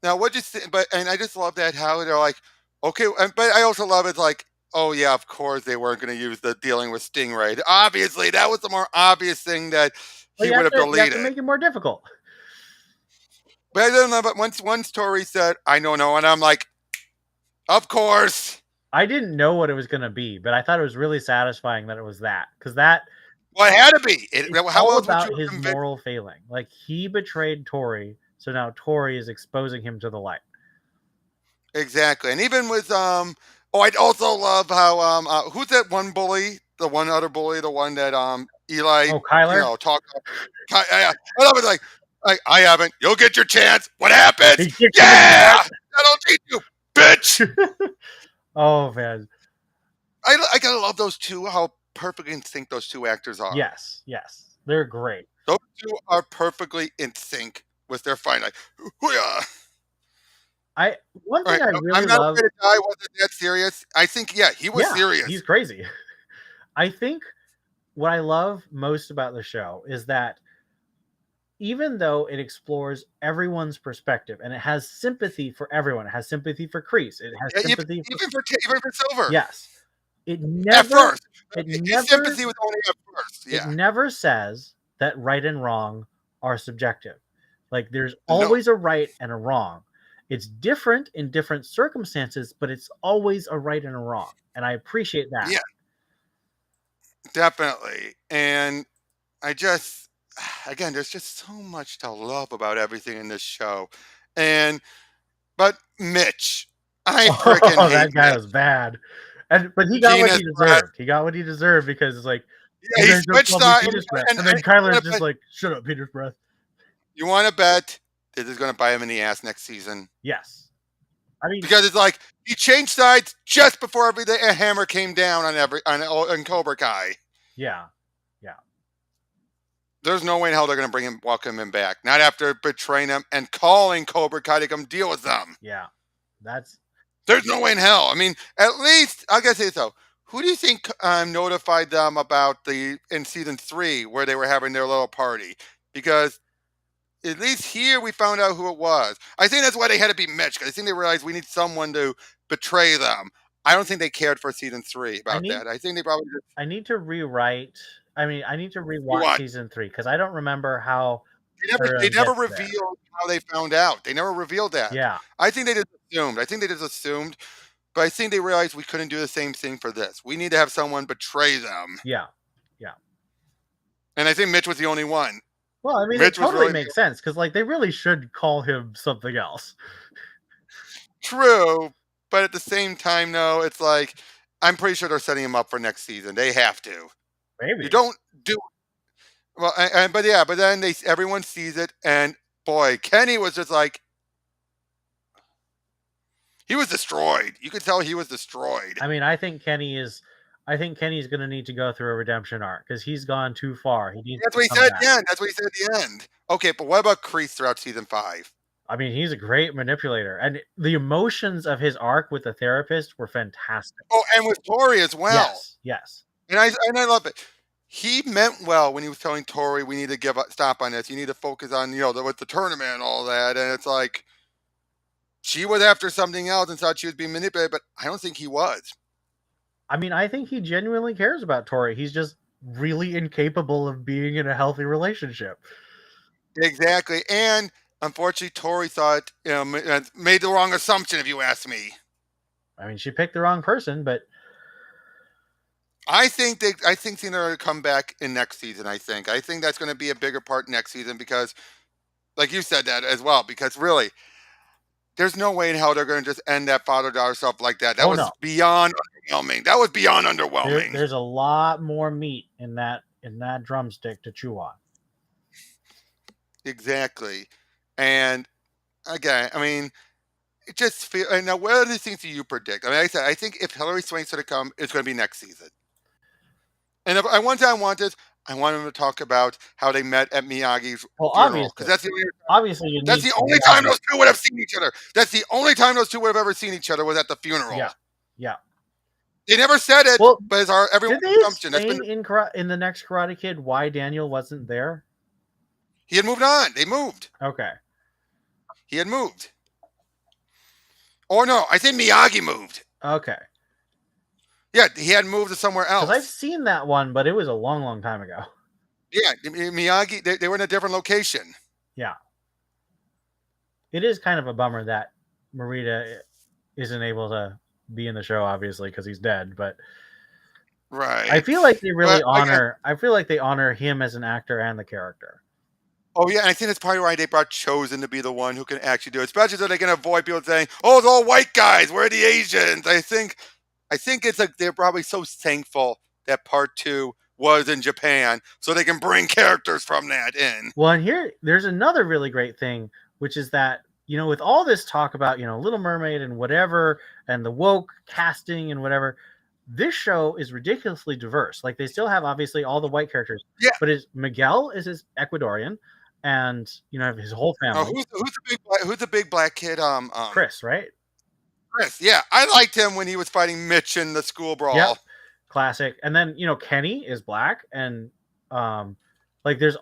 now what you think? And I just love that how they're like, okay. But I also love it like, oh yeah, of course they weren't going to use the dealing with Stingray. Obviously, that was the more obvious thing that he would have You have deleted. to make it more difficult. But I don't know. But once Tori said, "I don't know," and I'm like, "Of course." I didn't know what it was going to be, but I thought it was really satisfying that it was that because that. Well, it had to be. How all else would about you his convince? moral failing. Like he betrayed Tori, so now Tori is exposing him to the light. Exactly, and even with Oh, I also love how who's that one bully? The one other bully, the one that Eli, Oh, Kyler. talk. I love it. Like I haven't. You'll get your chance. What happens? Yeah, that'll teach you, bitch. Oh man. I gotta love those two. How perfectly in sync those two actors are. Yes, they're great. Those two are perfectly in sync with their fight. Like, One thing I really I'm not love. afraid to die. Wasn't that serious? I think he was serious. He's crazy. I think what I love most about the show is that even though it explores everyone's perspective and it has sympathy for everyone, it has sympathy for Kreese, it has sympathy even for Silver. Yes. It At never first, his sympathy was only at first. Yeah. It never says that right and wrong are subjective. Like there's always a right and a wrong. It's different in different circumstances, but it's always a right and a wrong. And I appreciate that. Yeah. Definitely. And I just again, there's just so much to love about everything in this show. But Mitch, I freaking hate that guy Mitch. was bad. But he got what he deserved. He got what he deserved because it's like he switched sides. And then Kyler's just like, shut up, Peter's breath. You want to bet this is going to bite him in the ass next season? Yes. I mean, because it's like he changed sides just before a hammer came down on Cobra Kai. Yeah. There's no way in hell they're going to welcome him back. Not after betraying him and calling Cobra Kai to come deal with them. Yeah. There's no way in hell. I mean, at least I gotta say so. Who do you think notified them about in season 3 where they were having their little party? Because at least here we found out who it was. I think that's why they had to be Mitch, because I think they realized we need someone to betray them. I don't think they cared for season 3 about that. I think they probably just... I need to rewrite. I need to rewatch season 3 because I don't remember how. They never revealed how they found out. They never revealed that. Yeah. I think they just assumed. But I think they realized we couldn't do the same thing for this. We need to have someone betray them. Yeah. And I think Mitch was the only one. Well, I mean, Mitch it totally makes sense because they really should call him something else. True, but at the same time, no, it's like I'm pretty sure they're setting him up for next season. They have to. Maybe you don't do. Well, but then everyone sees it, and boy, Kenny was just like he was destroyed. You could tell he was destroyed. I mean, I think Kenny's going to need to go through a redemption arc because he's gone too far. He needs That's to what he come said at back. the end. That's what he said at the end. Okay, but what about Kreese throughout season 5? I mean, he's a great manipulator, and the emotions of his arc with the therapist were fantastic. Oh, and with Tori as well. Yes, yes. And I love it. He meant well when he was telling Tori, "We need to stop on this. You need to focus on with the tournament and all that." And it's like she was after something else and thought she was being manipulated, but I don't think he was. I mean, I think he genuinely cares about Tori. He's just really incapable of being in a healthy relationship. Exactly, and unfortunately, Tori thought made the wrong assumption. If you ask me, I mean, she picked the wrong person, but I think they're going to come back in next season. I think that's going to be a bigger part next season because, like you said that as well, because really, there's no way in hell they're going to just end that father-daughter stuff like that. That was beyond underwhelming. That was beyond underwhelming. There's a lot more meat in that drumstick to chew on. Exactly, and again, I mean, it just feel. And now, what other things do you predict? I mean, like I said, I think if Hillary Swank's going to come, it's going to be next season. And if I one time want this, I want him to talk about how they met at Miyagi's funeral because that's the only time those two would have seen each other. That's the only time those two would have ever seen each other was at the funeral. Yeah, yeah. They never said it, but it's everyone's assumption. Did they explain in the next Karate Kid why Daniel wasn't there? He had moved on. They moved. Okay. He had moved. Or no, I think Miyagi moved. Okay. Yeah, he had moved to somewhere else. Because I've seen that one, but it was a long, long time ago. Yeah, Miyagi, they were in a different location. Yeah. It is kind of a bummer that Morita isn't able to be in the show, obviously, because he's dead, but right. I feel like they really I feel like they honor him as an actor and the character. Oh yeah, and I think that's probably why they brought Chosen to be the one who can actually do it, especially so they can avoid people saying, "Oh, it's all white guys. We're the Asians." I think it's like they're probably so thankful that part 2 was in Japan, so they can bring characters from that in. Well, and there's another really great thing, which is that with all this talk about Little Mermaid and whatever, and the woke casting and whatever, this show is ridiculously diverse. Like they still have obviously all the white characters, but Miguel is his Ecuadorian. And his whole family. Who's the big black kid? Chris, right? Chris, yeah, I liked him when he was fighting Mitch in the school brawl. Yep. Classic. And then Kenny is black, and like there's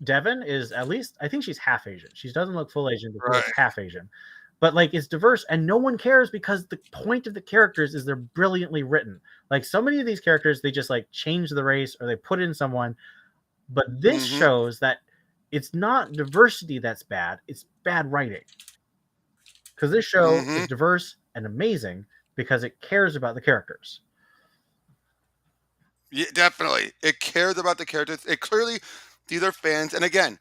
Devin is, at least I think she's half Asian. She doesn't look full Asian, but she's half Asian. But like it's diverse, and no one cares because the point of the characters is they're brilliantly written. Like so many of these characters, they just like change the race or they put in someone. But this shows that it's not diversity that's bad. It's bad writing. Because this show is diverse and amazing because it cares about the characters. Yeah, definitely. It cares about the characters. It clearly, these are fans. And again,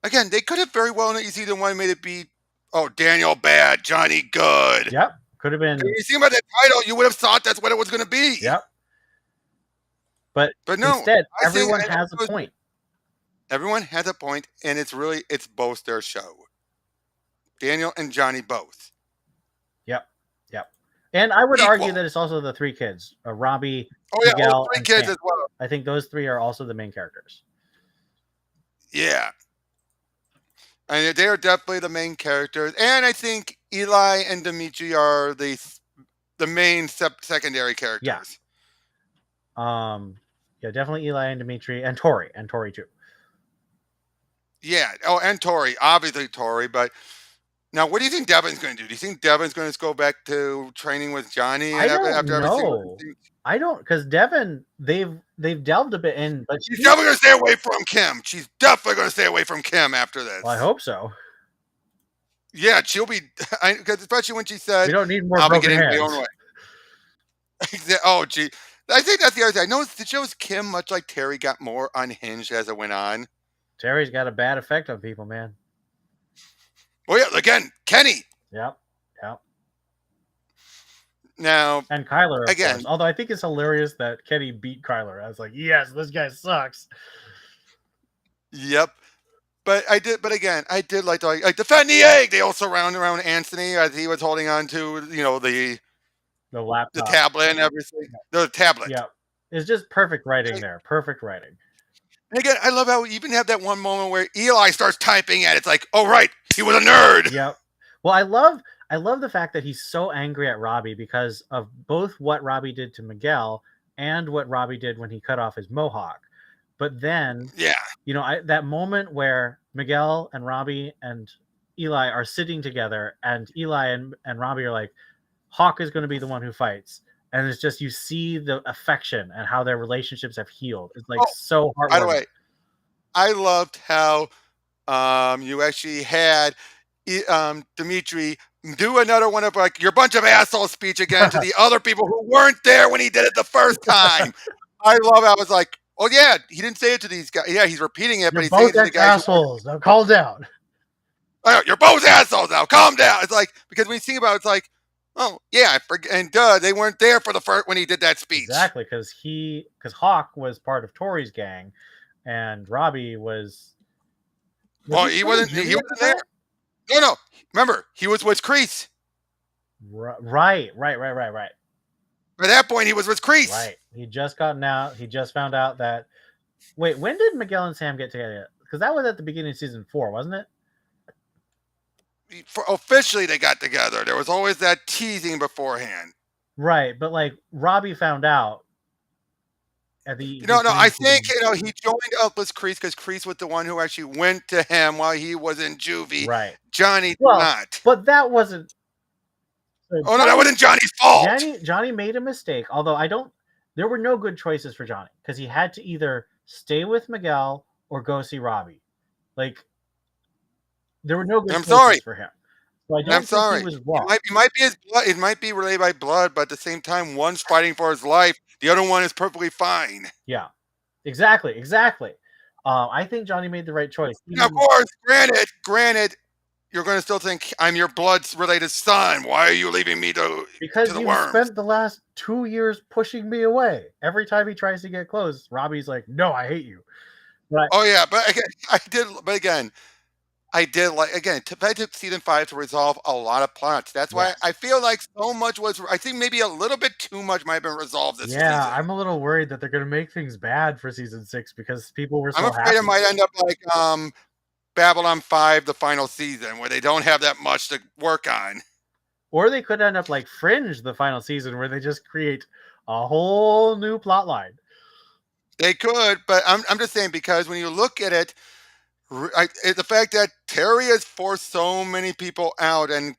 they could have very well in season 1 made it be, Daniel bad, Johnny good. Yep. Could have been. When you see about that title, you would have thought that's what it was going to be. Yep. But no, instead, everyone has a point. Everyone has a point, and it's both their show. Daniel and Johnny both. Yep. And I would argue that it's also the 3 kids, Robbie, Miguel, 3 kids as well. I think those 3 are also the main characters. Yeah. And they are definitely the main characters. And I think Eli and Dimitri are the main secondary characters. Yeah. Yeah, definitely Eli and Dimitri, and Tori too. Yeah. Oh, and Tori. Obviously Tori. But now, what do you think Devin's going to do? Do you think Devin's going to go back to training with Johnny? I don't know. I don't, because Devin, they've delved a bit in, but she's definitely going to stay away from Kim. She's definitely going to stay away from Kim after this. Well, I hope so. Yeah, she'll be, because especially when she said, "We don't need more broken hands." My own way. Oh, gee. I think that's the other thing. I noticed the show's Kim, much like Terry, got more unhinged as it went on. Terry's got a bad effect on people, man. Well, yeah, again, Kenny. Yep. Now, and Kyler, again. Although I think it's hilarious that Kenny beat Kyler. I was like, yes, this guy sucks. Yep. But I did. But again, I did like defend the egg. They all surround around Anthony as he was holding on to The the laptop. tablet and everything. The tablet. Yep. It's just perfect writing there. Perfect writing. And again, I love how we even have that one moment where Eli starts typing and it's like, oh right, he was a nerd. Yep. Well, I love the fact that he's so angry at Robbie because of both what Robbie did to Miguel and what Robbie did when he cut off his mohawk. But then, Yeah. that moment where Miguel and Robbie and Eli are sitting together, and Eli and Robbie are like, Hawk is going to be the one who fights. And it's just, you see the affection and how their relationships have healed. It's like Oh, so by the heartwarming. way, I loved how you actually had Dimitri do another one of like your bunch of asshole speech again to the other people who weren't there when he did it the first time. I love how I was like, oh yeah, he didn't say it to these guys. Yeah, he's repeating it, but You're he's saying both it to the ex guys who weren't. assholes. Now calm down. Oh, you're both assholes now. Calm down. It's like because when you think about it, it's like, oh yeah, I forget. And they weren't there for the first when he did that speech. Exactly, because Hawk was part of Tori's gang, and Robbie was Well, he he still in wasn't. He juvie at the wasn't there. time? No. Remember, he was with Crease. Right. By that point, he was with Crease. Right. He just gotten out. He just found out that. Wait, when did Miguel and Sam get together? Because that was at the beginning of season 4, wasn't it? Officially, they got together. There was always that teasing beforehand. Right, but like Robbie found out at the No, I beginning of think season. he joined up with Crease because Crease was the one who actually went to him while he was in juvie. Right. Johnny did Well, not. but that wasn't. So Oh no, that wasn't Johnny's fault. Johnny made a mistake. Although I don't. There were no good choices for Johnny because he had to either stay with Miguel or go see Robbie. Like there were no good I'm choices sorry. for him. So I I'm don't think he sorry. was It wrong. might be his blood. It might be related by blood, but at the same time, one's fighting for his life. The other one is perfectly fine. Yeah, exactly. I think Johnny made the right choice. Now, of course, granted, you're going to still think I'm your blood related son. Why are you leaving me to Because the you've worms? spent the last 2 years pushing me away. Every time he tries to get close, Robbie's like, "No, I hate you." But Oh yeah, but again, I did. But again, I did like again. I took season 5 to resolve a lot of plots. That's why yes. I feel like so much was. I think maybe a little bit too much might have been resolved this Yeah, season. I'm a little worried that they're going to make things bad for season 6 because people were I'm so afraid it happy. might end up like Babylon 5, the final season, where they don't have that much to work on. Or they could end up like Fringe, the final season, where they just create a whole new plot line. They could, but I'm just saying because when you look at it, the fact that Terry has forced so many people out, and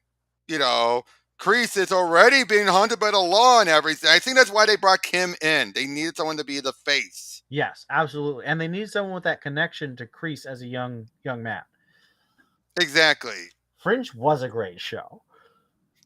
you know, Kreese is already being hunted by the law and everything. I think that's why they brought Kim in. They needed someone to be the face. Yes, absolutely. And they need someone with that connection to Kreese as a young man. Exactly. Fringe was a great show.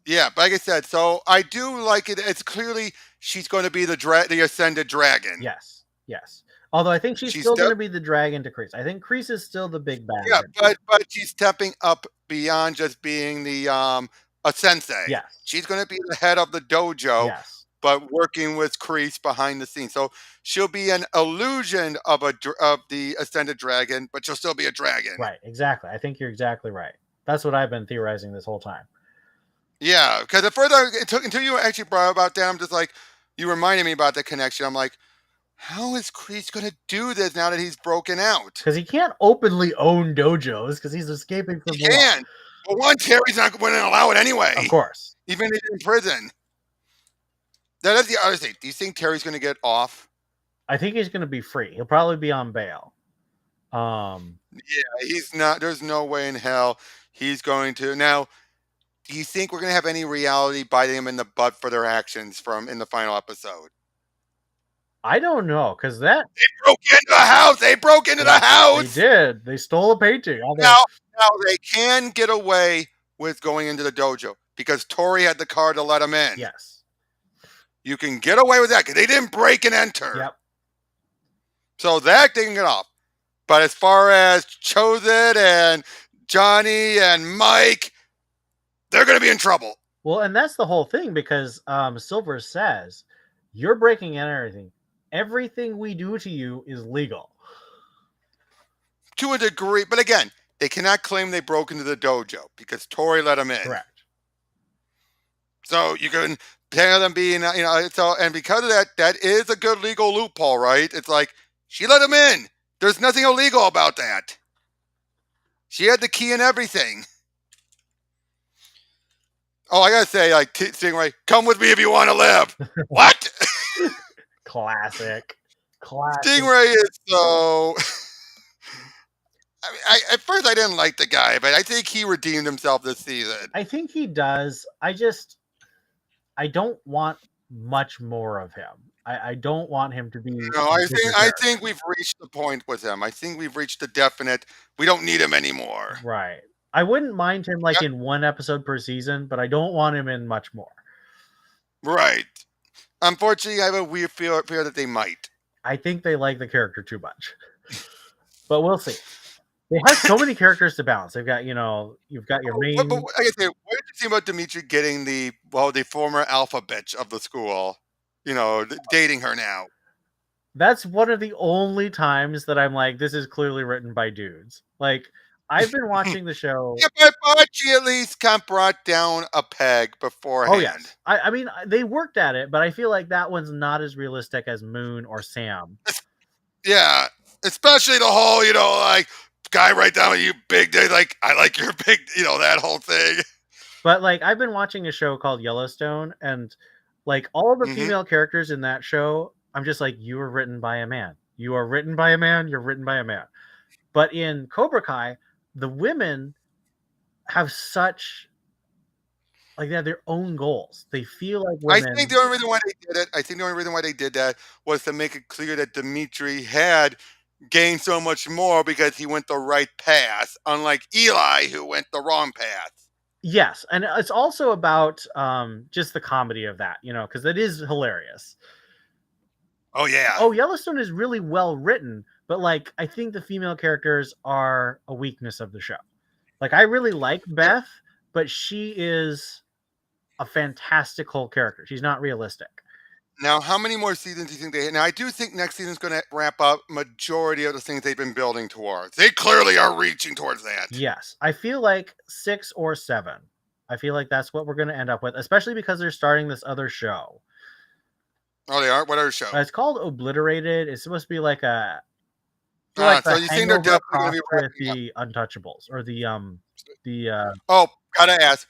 Yeah, but like I said, so I do like it. It's clearly she's going to be the ascended dragon. Yes. Although I think she's She's still going to be the dragon to Kreese. I think Kreese is still the big bad. yeah, but she's stepping up beyond just being the a sensei. Yes. She's going to be the head of the dojo. Yes. But working with Kreese behind the scenes, so she'll be an illusion of the ascended dragon, but she'll still be a dragon. Right. Exactly. I think you're exactly right. That's what I've been theorizing this whole time. Yeah, because the further it took until you actually brought about that, I'm just like, you reminded me about the connection. I'm like, how is Kreese going to do this now that he's broken out? Because he can't openly own dojos because he's escaping from He can. Well, one, Terry's not going to allow it anyway. Of course. Even in prison. That is the other thing. Do you think Terry's going to get off? I think he's going to be free. He'll probably be on bail. Yeah, he's not. There's no way in hell he's going to. Now, do you think we're going to have any reality biting him in the butt for their actions from in the final episode? I don't know, because they broke into the house. They broke into the house. They did. They stole a painting. Now they can get away with going into the dojo because Tori had the card to let him in. Yes. You can get away with that because they didn't break and enter. Yep. So that they can get off. But as far as Chosen and Johnny and Mike, they're going to be in trouble. Well, and that's the whole thing because Silver says, you're breaking in everything. Everything we do to you is legal. to a degree, but again, they cannot claim they broke into the dojo because Tori let them in. Correct. So you can tell them being, so, and because of that, that is a good legal loophole, right? It's like, she let him in. There's nothing illegal about that. She had the key and everything. Oh, I gotta say, like, Stingray, come with me if you want to live. What? Classic. Stingray is so. I mean, at first I didn't like the guy, but I think he redeemed himself this season. I think he does. I don't want much more of him. I don't want him to be No, a bigger I character. think we've reached the point with him. I think we've reached the definite. We don't need him anymore. Right. I wouldn't mind him like Yep. in one episode per season, but I don't want him in much more. Right. Unfortunately, I have a weird fear that they might. I think they like the character too much. But we'll see. They have so many characters to balance. They've got, you've got your main. But I gotta say, what did you think about Dimitri getting the former alpha bitch of the school? Dating her now. That's one of the only times that I'm like, this is clearly written by dudes. Like, I've been watching the show. Yeah, but she at least kind of brought down a peg beforehand. Oh yes, I mean they worked at it, but I feel like that one's not as realistic as Moon or Sam. Yeah, especially the whole, like, guy right down with you big day, like, I like your big, that whole thing. But like I've been watching a show called Yellowstone, and like all the female characters in that show, I'm just like, you were written by a man. You are written by a man. You're written by a man. But in Cobra Kai, the women have such like they have their own goals. They feel like women. I think the only reason why they did it, I think the only reason why they did that was to make it clear that Dimitri had gained so much more because he went the right path, unlike Eli, who went the wrong path. Yes, and it's also about just the comedy of that, because it is hilarious. Oh yeah. Oh, Yellowstone is really well written, but like I think the female characters are a weakness of the show. Like I really like Beth, but she is a fantastical character. She's not realistic. Now, how many more seasons do you think they? Now, I do think next season's going to wrap up majority of the things they've been building towards. They clearly are reaching towards that. Yes, I feel like 6 or 7. I feel like that's what we're going to end up with, especially because they're starting this other show. Oh, they are. What other show? It's called Obliterated. It's supposed to be like a. So you think they're definitely going to be with the Untouchables or the Oh, gotta ask,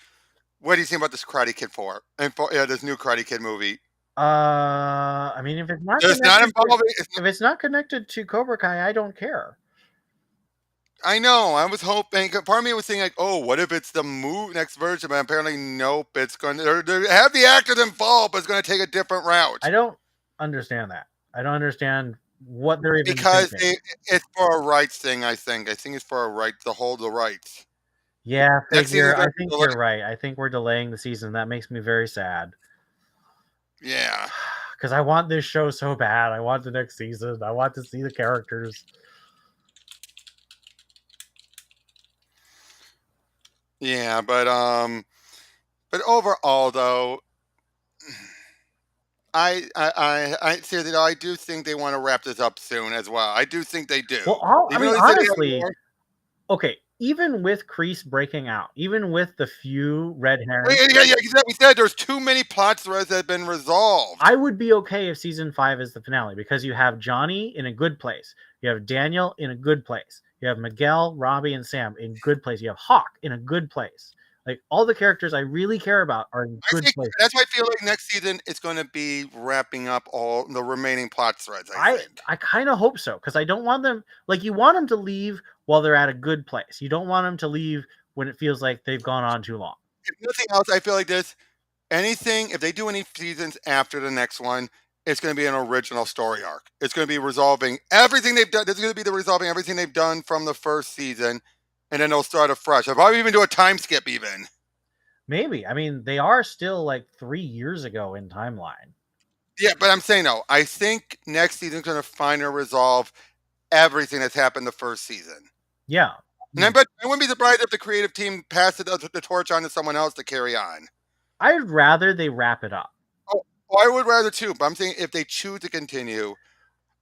what do you think about this Karate Kid 4? And this new Karate Kid movie? I mean, if it's not connected to Cobra Kai, I don't care. I know. I was hoping. Part of me was thinking, like, oh, what if it's the next version? But apparently, nope. It's going to have the actors involved, but it's going to take a different route. I don't understand that. I don't understand what they're even because thinking. it's for a rights thing. I think it's for a right to hold the rights. Yeah, I think you're right. I think we're delaying the season. That makes me very sad. Yeah. Because I want this show so bad. I want the next season. I want to see the characters. Yeah, but overall though, I seriously, I do think they want to wrap this up soon as well. I do think they do. Well, I mean, honestly, okay. Even with Kreese breaking out, even with the few red herrings, we said there's too many plot threads that have been resolved. I would be okay if season 5 is the finale because you have Johnny in a good place, you have Daniel in a good place, you have Miguel, Robbie, and Sam in good place, you have Hawk in a good place. Like all the characters I really care about are in good place. That's why I feel like next season it's going to be wrapping up all the remaining plot threads. I kind of hope so because I don't want them you want them to leave while they're at a good place. You don't want them to leave when it feels like they've gone on too long. If nothing else, I feel like this. If they do any seasons after the next one, it's going to be an original story arc. It's going to be resolving everything they've done. It's going to be resolving everything they've done from the first season, and then they'll start afresh. They'll probably even do a time skip even. Maybe. I mean, they are still like 3 years ago in timeline. Yeah, but I'm saying no. I think next season's going to finally resolve everything that's happened the first season. Yeah. And I wouldn't be surprised if the creative team passed the torch on to someone else to carry on. I'd rather they wrap it up. Oh, I would rather too, but I'm saying if they choose to continue,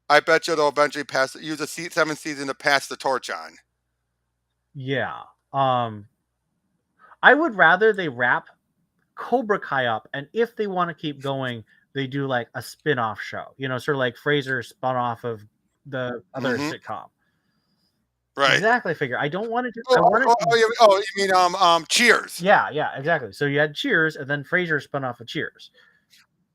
I bet you they'll eventually use a seventh season to pass the torch on. Yeah. I would rather they wrap Cobra Kai up, and if they want to keep going, they do like a spin-off show. Sort of like Frasier spun off of the other Mm-hmm. sitcom. Right. Exactly. I figure I don't want to. Oh, I want oh, to. oh, you mean Cheers? Yeah, exactly. So you had Cheers, and then Frasier spun off of Cheers.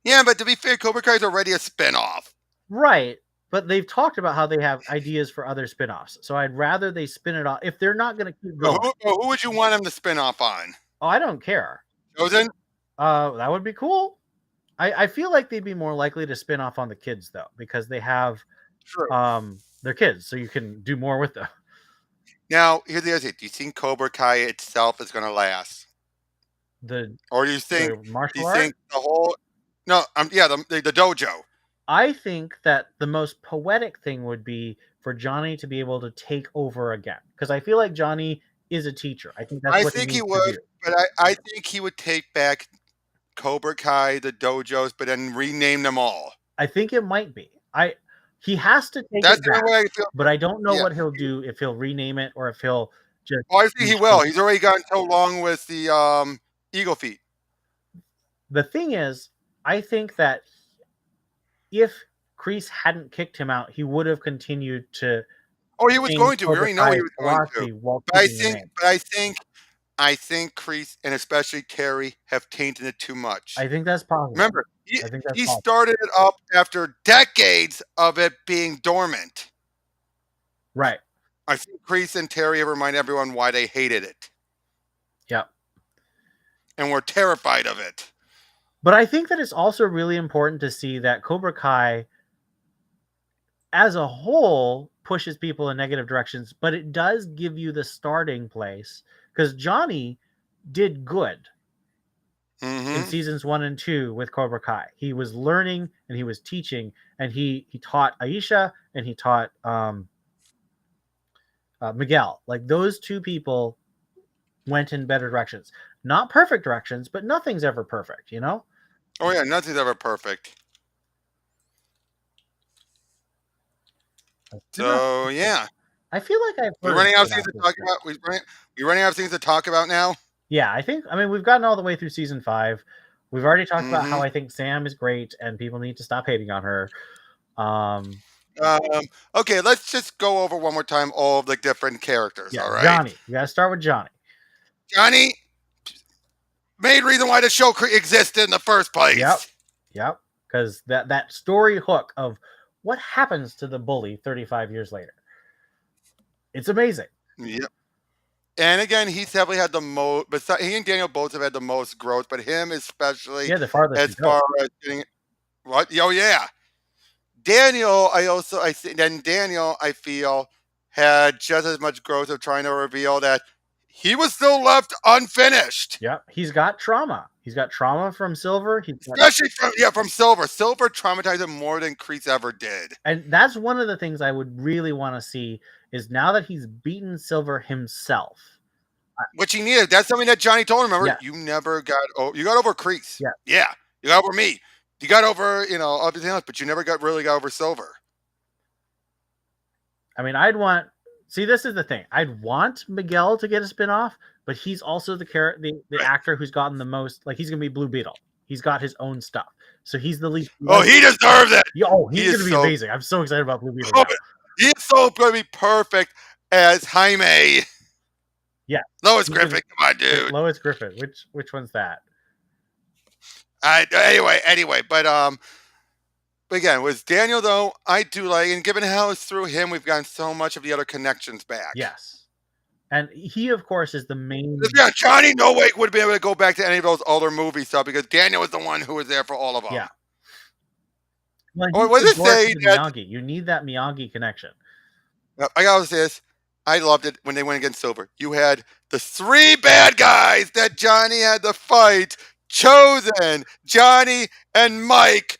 Yeah, but to be fair, Cobra Kai is already a spinoff. Right. But they've talked about how they have ideas for other spin-offs. So I'd rather they spin it off if they're not going to keep going. Who would you want them to spin off on? Oh, I don't care. Chosen? That would be cool. I feel like they'd be more likely to spin off on the kids though, because they have True. their kids, so you can do more with them. Now, here's the other thing. Do you think Cobra Kai itself is going to last? Or do you think martial art? the whole No, yeah, the dojo. I think that the most poetic thing would be for Johnny to be able to take over again, because I feel like Johnny is a teacher. I think that's I what think he he needs to would, do. but I think he would take back Cobra Kai, the dojos, but then rename them all. I think it might be. He has to take That's it the back, way I feel. but I don't know Yeah. what he'll do, if he'll rename it or if he'll just. Oh, I think he will. He's already gotten so long with the Eagle Feet. The thing is, I think that if Kreese hadn't kicked him out, he would have continued to. Oh, he was going to. We already know he was going to. But I think Kreese and especially Terry have tainted it too much. I think that's possible. Remember, he started it up after decades of it being dormant. Right. I think Kreese and Terry have reminded everyone why they hated it. Yep. And were terrified of it. But I think that it's also really important to see that Cobra Kai, as a whole, pushes people in negative directions, but it does give you the starting place, because Johnny did good in seasons 1 and 2 with Cobra Kai. He was learning and he was teaching, and he taught Aisha and he taught Miguel. Like, those two people went in better directions. Not perfect directions, but nothing's ever perfect, Oh yeah, nothing's ever perfect. So yeah, I feel like we're running out of things to talk about. We're running out of things to talk about now. Yeah, I mean, we've gotten all the way through season 5. We've already talked about how I think Sam is great and people need to stop hating on her. Okay, let's just go over one more time all of the different characters. Yeah, all right, Johnny. You got to start with Johnny. Johnny, main reason why the show existed in the first place. Yep. Because that story hook of what happens to the bully 35 years later. It's amazing. Yep. And again, he's definitely had the most. But he and Daniel both have had the most growth, but him especially. Yeah, the farthest. As far as getting what? Oh yeah. Daniel, I feel had just as much growth of trying to reveal that he was still left unfinished. Yeah, he's got trauma. He's got trauma from Silver. Especially from Silver. Silver traumatized him more than Kreese ever did. And that's one of the things I would really want to see, is now that he's beaten Silver himself. Which he needed. That's something that Johnny told him. Remember, you never got you got over Kreese. Yeah. You got over me. You got over, everything else, but you never really got over Silver. I mean, this is the thing. I'd want Miguel to get a spinoff, but he's also the actor who's gotten the most, like, he's going to be Blue Beetle. He's got his own stuff. So he's the least. Oh, he deserves it. He's going to be amazing. I'm so excited about Blue Beetle. Oh, he's so going to be perfect as Jaime. Yeah. Lois Griffin. Come on, dude. Lois Griffin. Which one's that? Anyway, but again, with Daniel though, I do like, and given how it's through him, we've gotten so much of the other connections back. Yes, and he, of course, is the main. Yeah, Johnny no way would be able to go back to any of those other movie stuff because Daniel was the one who was there for all of them. Yeah. Well, what does it say? Miyagi. You need that Miyagi connection. I gotta say this. I loved it when they went against Silver. You had the 3 bad guys that Johnny had to fight. Chosen, Johnny, and Mike,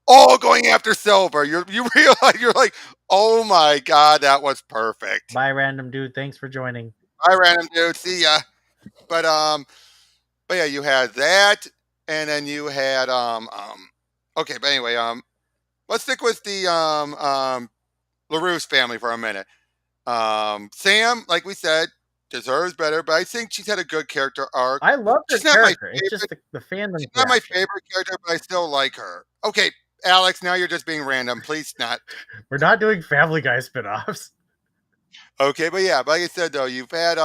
all going after Silver. You realize, you're like, oh my god, that was perfect. Bye, random dude. Thanks for joining. Bye, random dude. See ya. But yeah, you had that, and then you had okay. But anyway, let's stick with the LaRue's family for a minute. Sam, like we said, deserves better, but I think she's had a good character arc. I love her She's not my character. It's just favorite. the fandom's She's not my reaction. favorite character, but I still like her. Okay, Alex, now you're just being random. Please not. We're not doing Family Guy spinoffs. Okay, but yeah, but like I said though, you've had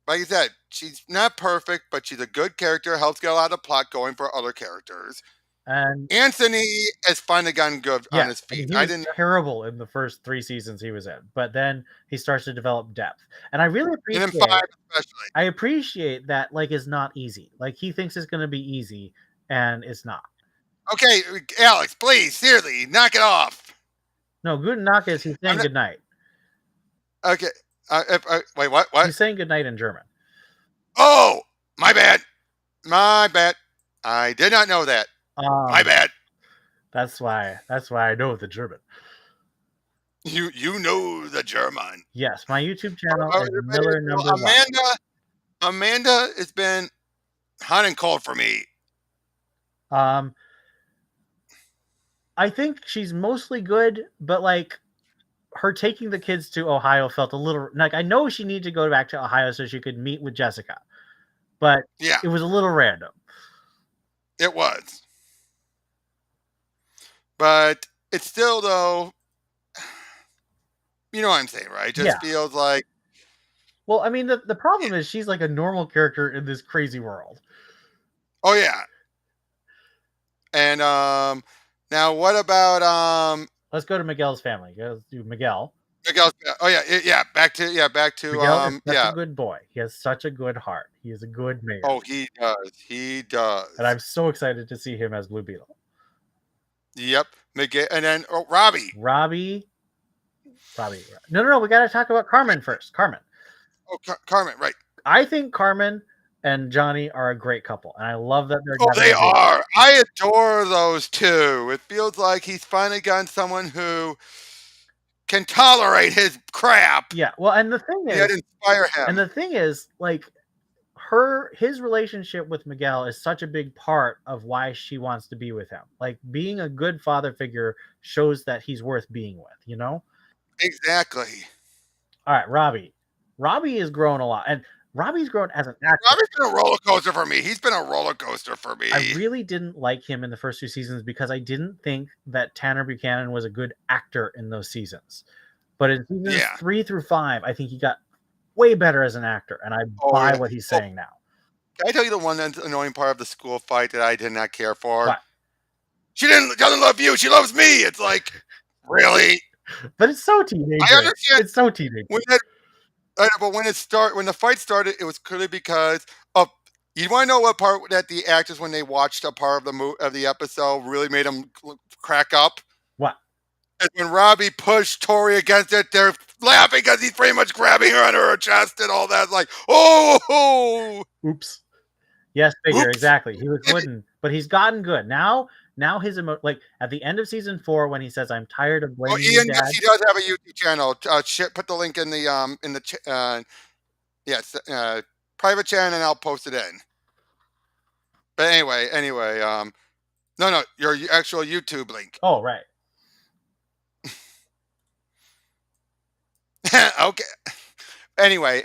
like I said, she's not perfect, but she's a good character. Helps get a lot of plot going for other characters. And Anthony has finally gotten good on yeah, his I mean, feet. he I was didn't. terrible in the first 3 seasons he was in, but then he starts to develop depth. And I really And in appreciate five, especially. I appreciate that like is not easy. Like he thinks it's going to be easy and it's not. Okay, Alex, please, seriously, knock it off. No, Guten Nacht is he's I'm saying not. good night. Okay. Wait, what? What? He's saying good night in German. Oh, my bad. My bad. I did not know that. My Um, bad. that's why I know the German. You know the German. Yes, my YouTube channel is Well, Miller number 1. Amanda has been hot and cold for me. Um, I think she's mostly good, but like her taking the kids to Ohio felt a little like I know she needed to go back to Ohio so she could meet with Jessica, but Yeah, it was a little random. it was. But it's still though, you know what I'm saying, right? It Yeah. just feels like, Well, I mean, the problem is she's like a normal character in this crazy world. oh yeah. And now what about Let's go to Miguel's family. Let's do Miguel. Miguel's, oh yeah, back to Miguel is such a yeah. good boy. He has such a good heart. He is a good mayor. Oh, he And does. I'm so excited to see him as Blue Beetle. Yep, Miguel, and then Robbie. Robbie. No. We got to talk about Carmen first. Carmen. Oh, Carmen, right? I think Carmen and Johnny are a great couple, and I love that they're Oh, having they a baby. are. I adore those two. It feels like he's finally gotten someone who can tolerate his crap. Yeah. Well, and the thing Yet is, inspire him. like his relationship with Miguel is such a big part of why she wants to be with him. Like being a good father figure shows that he's worth being with, you know? Exactly. All right, Robbie. Robbie has grown a lot, and Robbie's grown as an actor. Robbie's been a roller coaster for me. He's been a roller coaster for me. I really didn't like him in the first 2 seasons because I didn't think that Tanner Buchanan was a good actor in those seasons. But in seasons Yeah. 3 through 5, I think he got way better as an actor, and I buy Yeah. what he's saying now. Can I tell you the one annoying part of the school fight that I did not care for? What? She doesn't love you. She loves me. It's like, really? But it's so teenager. I understand It's so teenager. but when the fight started, it was clearly because of. You want to know what part that the actors, when they watched a part of the episode, really made them crack up? What? And when Robbie pushed Tori against it, they're laughing because he's pretty much grabbing her under her chest and all that. Like, oh, Oops. Yes, figure oops. exactly. He was wooden, but he's gotten good now. Now his like at the end of season 4 when he says, "I'm tired of Oh, blaming Ian, you, yes, Dad." he does have a YouTube channel. Put the link in the yes, private channel, and I'll post it in. But anyway, no, your actual YouTube link. Oh, right. Okay. Anyway,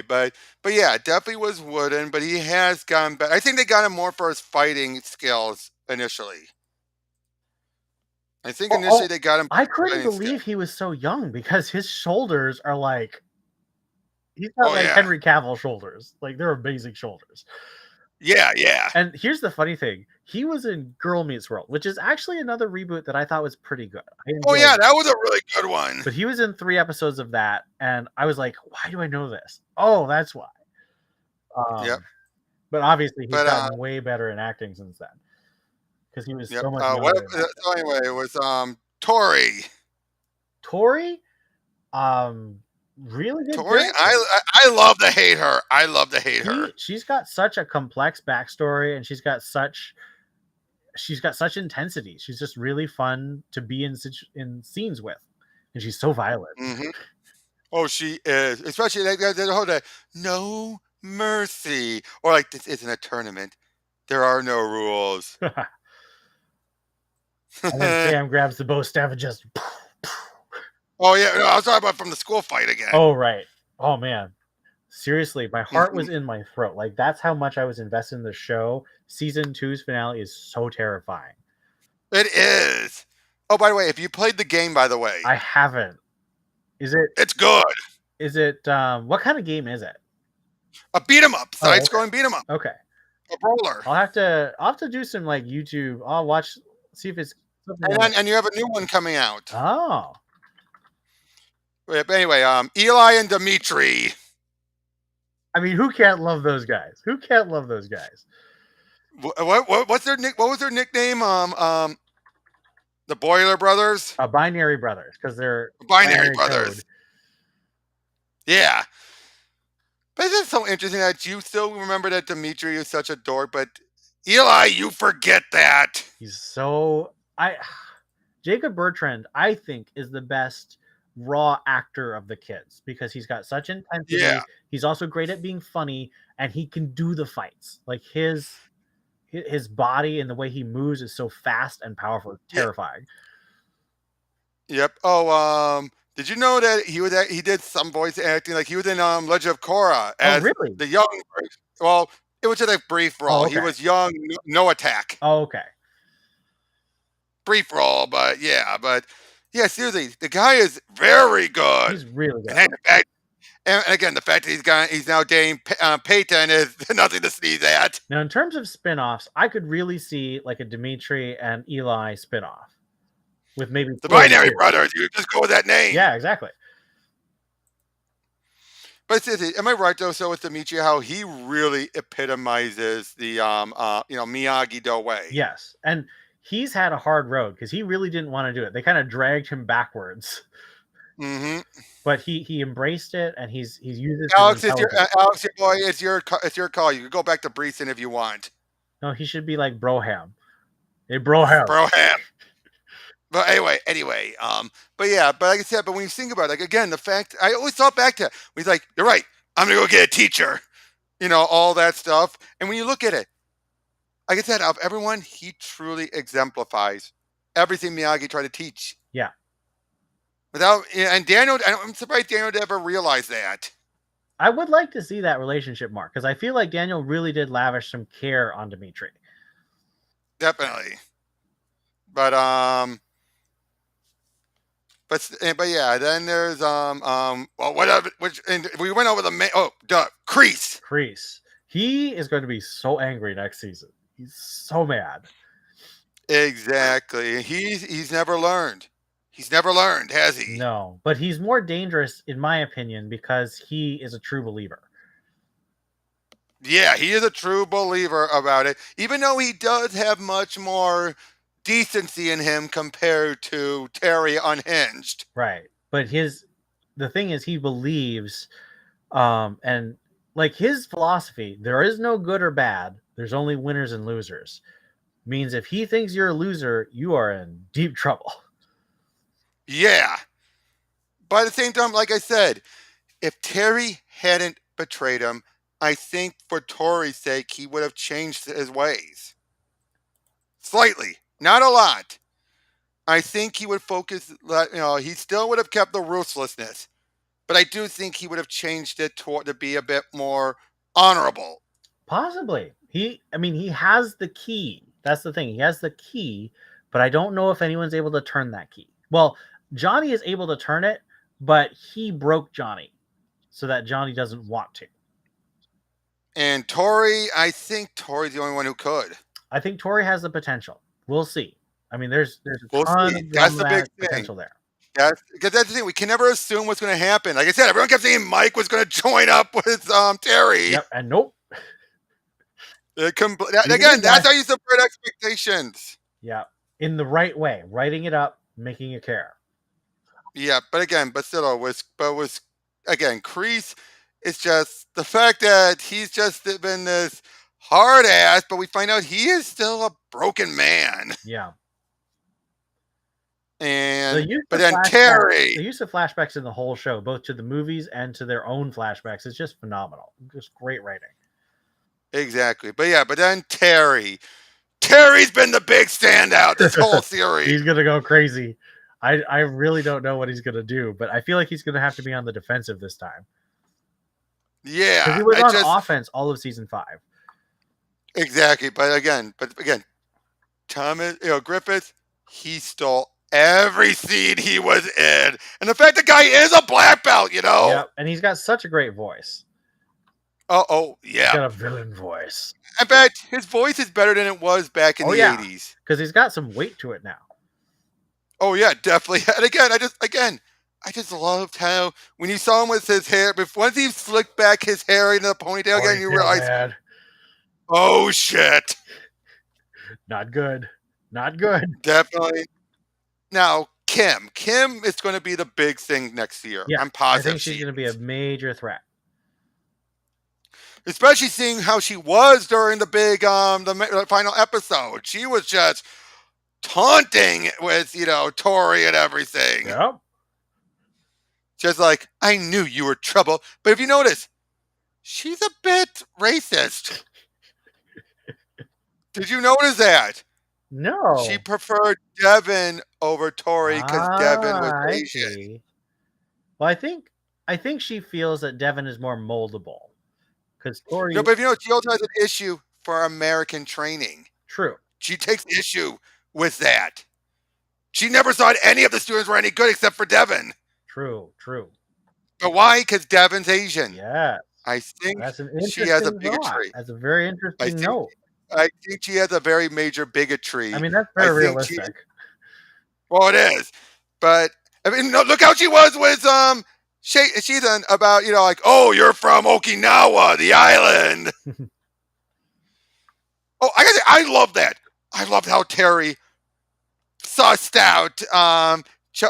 but yeah, definitely was wooden, but he has gotten better. I think they got him more for his fighting skills initially. I think initially they got him. I couldn't believe he was so young because his shoulders are like he's got like yeah. Henry Cavill shoulders. Like they're amazing shoulders. Yeah. And here's the funny thing. He was in Girl Meets World, which is actually another reboot that I thought was pretty good. Oh yeah, that was a really good one. But he was in 3 episodes of that, and I was like, why do I know this? Oh, that's why. Yep. But obviously he's gotten way better in acting since then. Because he was so much younger. So anyway, it was Tori. Tori? Really good. Tori, I love to hate her. I love to hate her. She's got such a complex backstory, and she's got such intensity. She's just really fun to be in scenes with, and she's so violent. Mm-hmm. Oh, she is, especially the whole day. No mercy, or like this isn't a tournament. There are no rules. And then Sam grabs the bow staff and just. Oh yeah, no, I was talking about from the school fight again. Oh right. Oh man. Seriously, my heart was Mhm. in my throat. Like that's how much I was invested in the show. Season two's finale is so terrifying. It is. Oh, by the way, if you played the game, by the way, I haven't. Is it? it's good. Is it? What kind of game is it? A beat 'em up, Oh, side scrolling beat 'em up, okay. a brawler. I'll have to. I'll have to do some like YouTube. I'll watch. See if it's something. And you have a new one coming out. Oh. But anyway, Eli and Dimitri. I mean, who can't love those guys? Who can't love those guys? What's their nick? What was their nickname? The Boiler Brothers, Binary Brothers, because they're Binary Brothers. code. Yeah, but it's just so interesting that you still remember that Dimitri is such a dork, but Eli, you forget that. He's so Jacob Bertrand, I think, is the best raw actor of the kids because he's got such intensity. Yeah. He's also great at being funny, and he can do the fights. Like his body and the way he moves is so fast and powerful, terrifying. Yep. Oh, did you know that he did some voice acting? Like he was in Legend of Korra as really? the young. Well, it was just a brief role. Okay. He was young, no attack. Oh, okay. Brief role, but yeah, seriously, the guy is very good. He's really good. And again, the fact that he's now dating Peyton is nothing to sneeze at. Now, in terms of spin-offs, I could really see like a Dimitri and Eli spin-off with maybe the Binary Brothers. You just go with that name. Yeah, exactly. But seriously, am I right though? So with Dimitri, how he really epitomizes the Miyagi-Do way. Yes, and he's had a hard road because he really didn't want to do it. They kind of dragged him backwards. Mm-hmm. But he embraced it, and he's used it. Alex, Alex, your boy, it's your call. You can go back to Breeson if you want. No, he should be like Broham. Hey, Broham. Broham. But anyway, but like I said, but when you think about it, like again, the fact I always thought back to he's like, you're right, I'm gonna go get a teacher, all that stuff. And when you look at it, like I said, of everyone, he truly exemplifies everything Miyagi tried to teach. Yeah. And Daniel, I'm surprised Daniel ever realized that. I would like to see that relationship more because I feel like Daniel really did lavish some care on Dimitri. Definitely. But yeah, then there's whatever, and we went over Kreese. Kreese. He is going to be so angry next season. He's so mad. Exactly. He's never learned. He's never learned, has he? No, but he's more dangerous, in my opinion, because he is a true believer. Yeah, he is a true believer about it, even though he does have much more decency in him compared to Terry Unhinged. Right. But the thing is, he believes, and like his philosophy, there is no good or bad. There's only winners and losers. Means if he thinks you're a loser, you are in deep trouble. Yeah. But at the same time, like I said, if Terry hadn't betrayed him, I think for Tori's sake, he would have changed his ways. Slightly. Not a lot. I think he would focus, he still would have kept the ruthlessness. But I do think he would have changed it to be a bit more honorable. Possibly. He has the key. That's the thing. He has the key, but I don't know if anyone's able to turn that key. Well, Johnny is able to turn it, but he broke Johnny so that Johnny doesn't want to. And Tori, I think Tori's the only one who could. I think Tori has the potential. We'll see. I mean, there's a ton of that's the big potential there. Because that's the thing. We can never assume what's going to happen. Like I said, everyone kept saying Mike was going to join up with Terry. Yep, and nope. Again, that's how you subvert expectations. Yeah, in the right way, writing it up, making you care. Yeah, but still, Kreese. It's just the fact that he's just been this hard ass, but we find out he is still a broken man. Yeah. And Terry, the use of flashbacks in the whole show, both to the movies and to their own flashbacks, is just phenomenal. Just great writing. Exactly. But then Terry, Terry's been the big standout this whole series. He's gonna go crazy. I really don't know what he's gonna do, but I feel like he's gonna have to be on the defensive this time. Yeah, Because he was on offense all of season 5. Exactly, but again, Thomas, Griffith, he stole every scene he was in, and the fact the guy is a black belt, Yeah, and he's got such a great voice. Yeah. He's got a villain voice. In fact, his voice is better than it was back in the 80s. Because he's got some weight to it now. Oh yeah, definitely. And I just loved how when you saw him with his hair, once he slicked back his hair into the ponytail again, you realize, oh shit, not good, not good. Definitely. Now Kim is going to be the big thing next year. Yeah, I'm positive. I think she's going to be a major threat. Especially seeing how she was during the big the final episode. She was just taunting with Tori and everything. Yep. Just like, I knew you were trouble. But if you notice, she's a bit racist. Did you notice that? No. She preferred Devin over Tori because Devin was Asian. Well, I think she feels that Devin is more moldable. Because Tori. No, but she also has an issue for American training. True. She takes issue with that. She never thought any of the students were any good except for Devin. True. But why? Because Devin's Asian. Yeah. I think that's an she has a bigotry. That's a very interesting note. I think she has a very major bigotry. I mean, that's very realistic. Well, it is. But, I mean, look how she was with Sheathan about, like, oh, you're from Okinawa, the island. Oh, I gotta say, I love that. I loved how Terry sussed out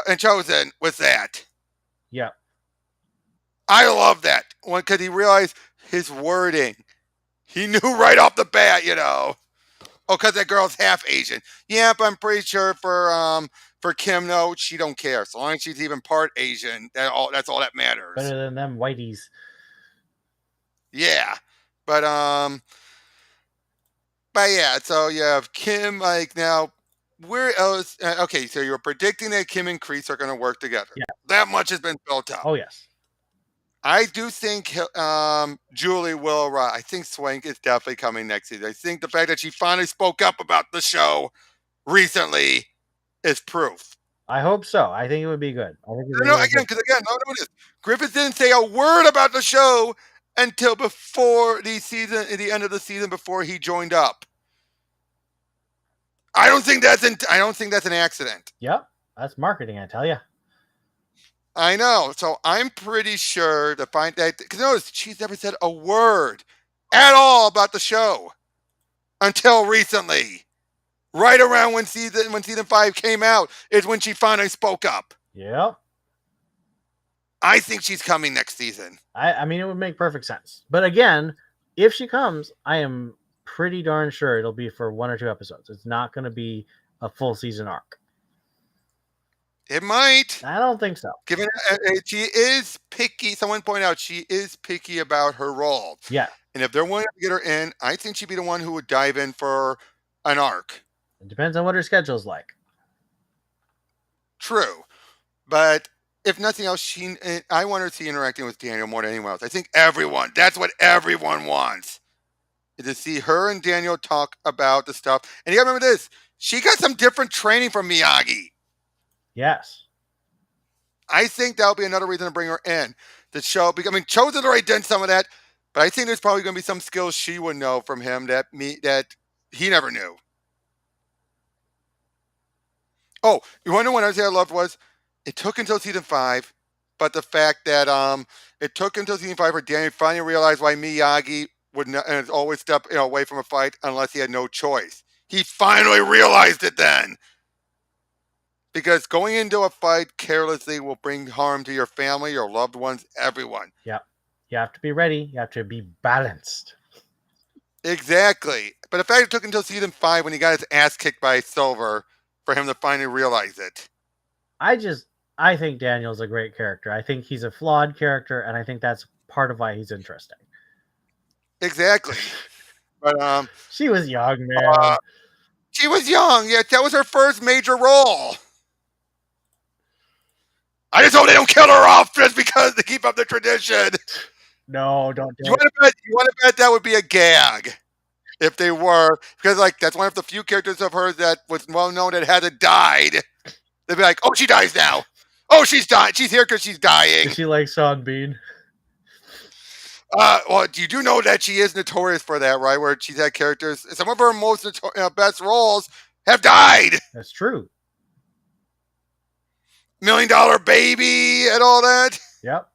and Chosen with that. Yeah. I love that one because he realized his wording. He knew right off the bat, Oh, because that girl's half Asian. Yeah, but I'm pretty sure for Kim, no, she don't care. So long as she's even part Asian, that's all that matters. Better than them whiteys. Yeah, but yeah. So you have Kim. Like now, where else? Okay, so you're predicting that Kim and Kreese are going to work together. Yeah, that much has been built up. Oh yes. I do think Julie will arrive. I think Swank is definitely coming next season. I think the fact that she finally spoke up about the show recently is proof. I hope so. I think it would be good. Notice Griffith didn't say a word about the show until before the end of the season, before he joined up. I don't think that's an accident. Yep, that's marketing, I tell you. I know. So I'm pretty sure to find that, because notice she's never said a word at all about the show until recently. Right around when season 5 came out is when she finally spoke up. Yeah. I think she's coming next season. I mean, it would make perfect sense. But again, if she comes, I am pretty darn sure it'll be for 1 or 2 episodes. It's not going to be a full season arc. It might. I don't think so. Given she is picky, someone pointed out she is picky about her role. Yeah. And if they're willing to get her in, I think she'd be the one who would dive in for an arc. It depends on what her schedule's like. True. But if nothing else, I want her to see interacting with Daniel more than anyone else. I think that's what everyone wants. Is to see her and Daniel talk about the stuff. And you gotta remember this. She got some different training from Miyagi. Yes. I think that'll be another reason to bring her in. The show, I mean, Chosen's already done some of that, but I think there's probably going to be some skills she would know from him that he never knew. Oh, you want to know what I loved was it took until season 5, but the fact that it took until season 5 for Daniel finally realized why Miyagi would always step away from a fight unless he had no choice. He finally realized it then. Because going into a fight carelessly will bring harm to your family, your loved ones, everyone. Yeah. You have to be ready. You have to be balanced. Exactly. But the fact it took until season 5 when he got his ass kicked by Silver for him to finally realize it. I think Daniel's a great character. I think he's a flawed character, and I think that's part of why he's interesting. Exactly. But she was young, man. She was young. Yeah, that was her first major role. I just hope they don't kill her off just because to keep up the tradition. No, don't do You it. want to bet? You want to bet that would be a gag if they were, because like that's one of the few characters of hers that was well known that had died. They'd be like, "Oh, she dies now. Oh, she's dying. She's here because she's dying." Is she like Sean Bean? Well, you do know that she is notorious for that, right? Where she's had characters. Some of her most best roles have died. That's true. $1 Million Baby and all that. Yep.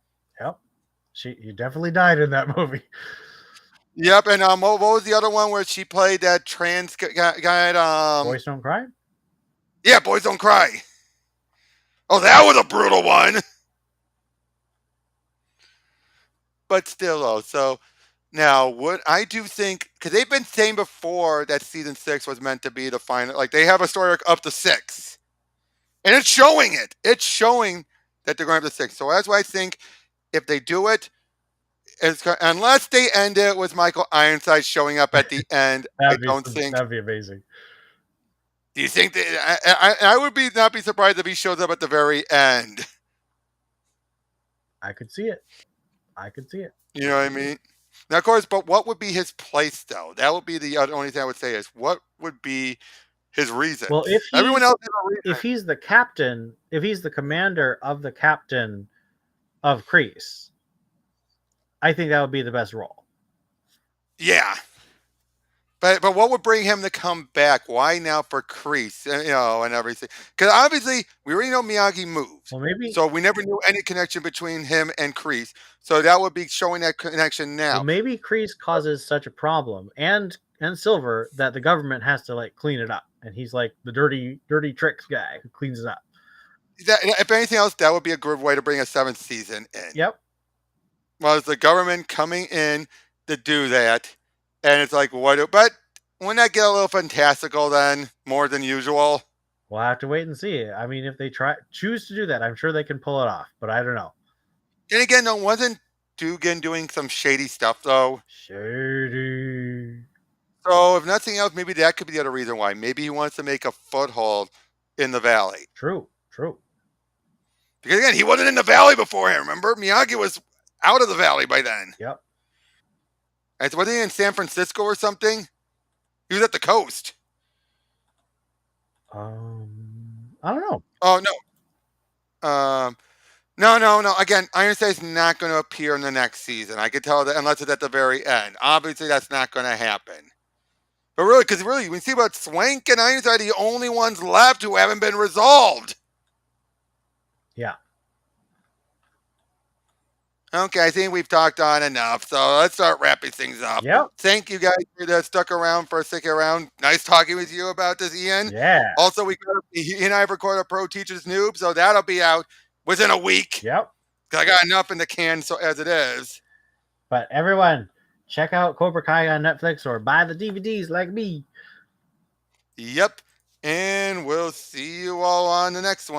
You definitely died in that movie. Yep, and what was the other one where she played that trans guy? Boys Don't Cry? Yeah, Boys Don't Cry. Oh, that was a brutal one. But still, though, so now what I do think, because they've been saying before that season 6 was meant to be the final, like they have a story arc up to 6, and it's showing it. It's showing that they're going up to 6. So that's why I think if they do it, unless they end it with Michael Ironside showing up at the end, I don't think. That'd be amazing. Do you think that I would not be surprised if he shows up at the very end? I could see it. You know what I mean? Now, of course, but what would be his place, though? That would be the only thing I would say is what would be his reason? Well, Everyone else has a reason. if he's the captain, if he's the commander of the captain of Kreese, I think that would be the best role. Yeah. But what would bring him to come back? Why now for Kreese? And everything. Because obviously, we already know Miyagi moved. Well, maybe. So we never knew any connection between him and Kreese. So that would be showing that connection now. Well, maybe Kreese causes such a problem, and Silver, that the government has to like clean it up, and he's like the dirty tricks guy who cleans it up. If anything else, that would be a good way to bring a 7th season in. Yep. Was the government coming in to do that? And it's like, what? But wouldn't that get a little fantastical then, more than usual? We'll have to wait and see. I mean, if they choose to do that, I'm sure they can pull it off. But I don't know. And again, no, wasn't Dugan doing some shady stuff though? Shady. So if nothing else, maybe that could be the other reason why. Maybe he wants to make a foothold in the valley. True. Because again, he wasn't in the valley before him. Remember, Miyagi was out of the valley by then. Yep. Was he in San Francisco or something? He was at the coast. I don't know. Oh no. No. Again, Ironside's not going to appear in the next season. I could tell that unless it's at the very end. Obviously, that's not going to happen. But really, because when you see about Swank and Ironside, the only ones left who haven't been resolved. Yeah. Okay, I think we've talked on enough, so let's start wrapping things up. Yep. Thank you guys for stuck around for sticking around. Nice talking with you about this, Ian. Yeah. Also, he and I have recorded a Pro Teachers Noob, so that'll be out within a week. Yep. I got enough in the can so as it is. But everyone, check out Cobra Kai on Netflix or buy the DVDs like me. Yep. And we'll see you all on the next one.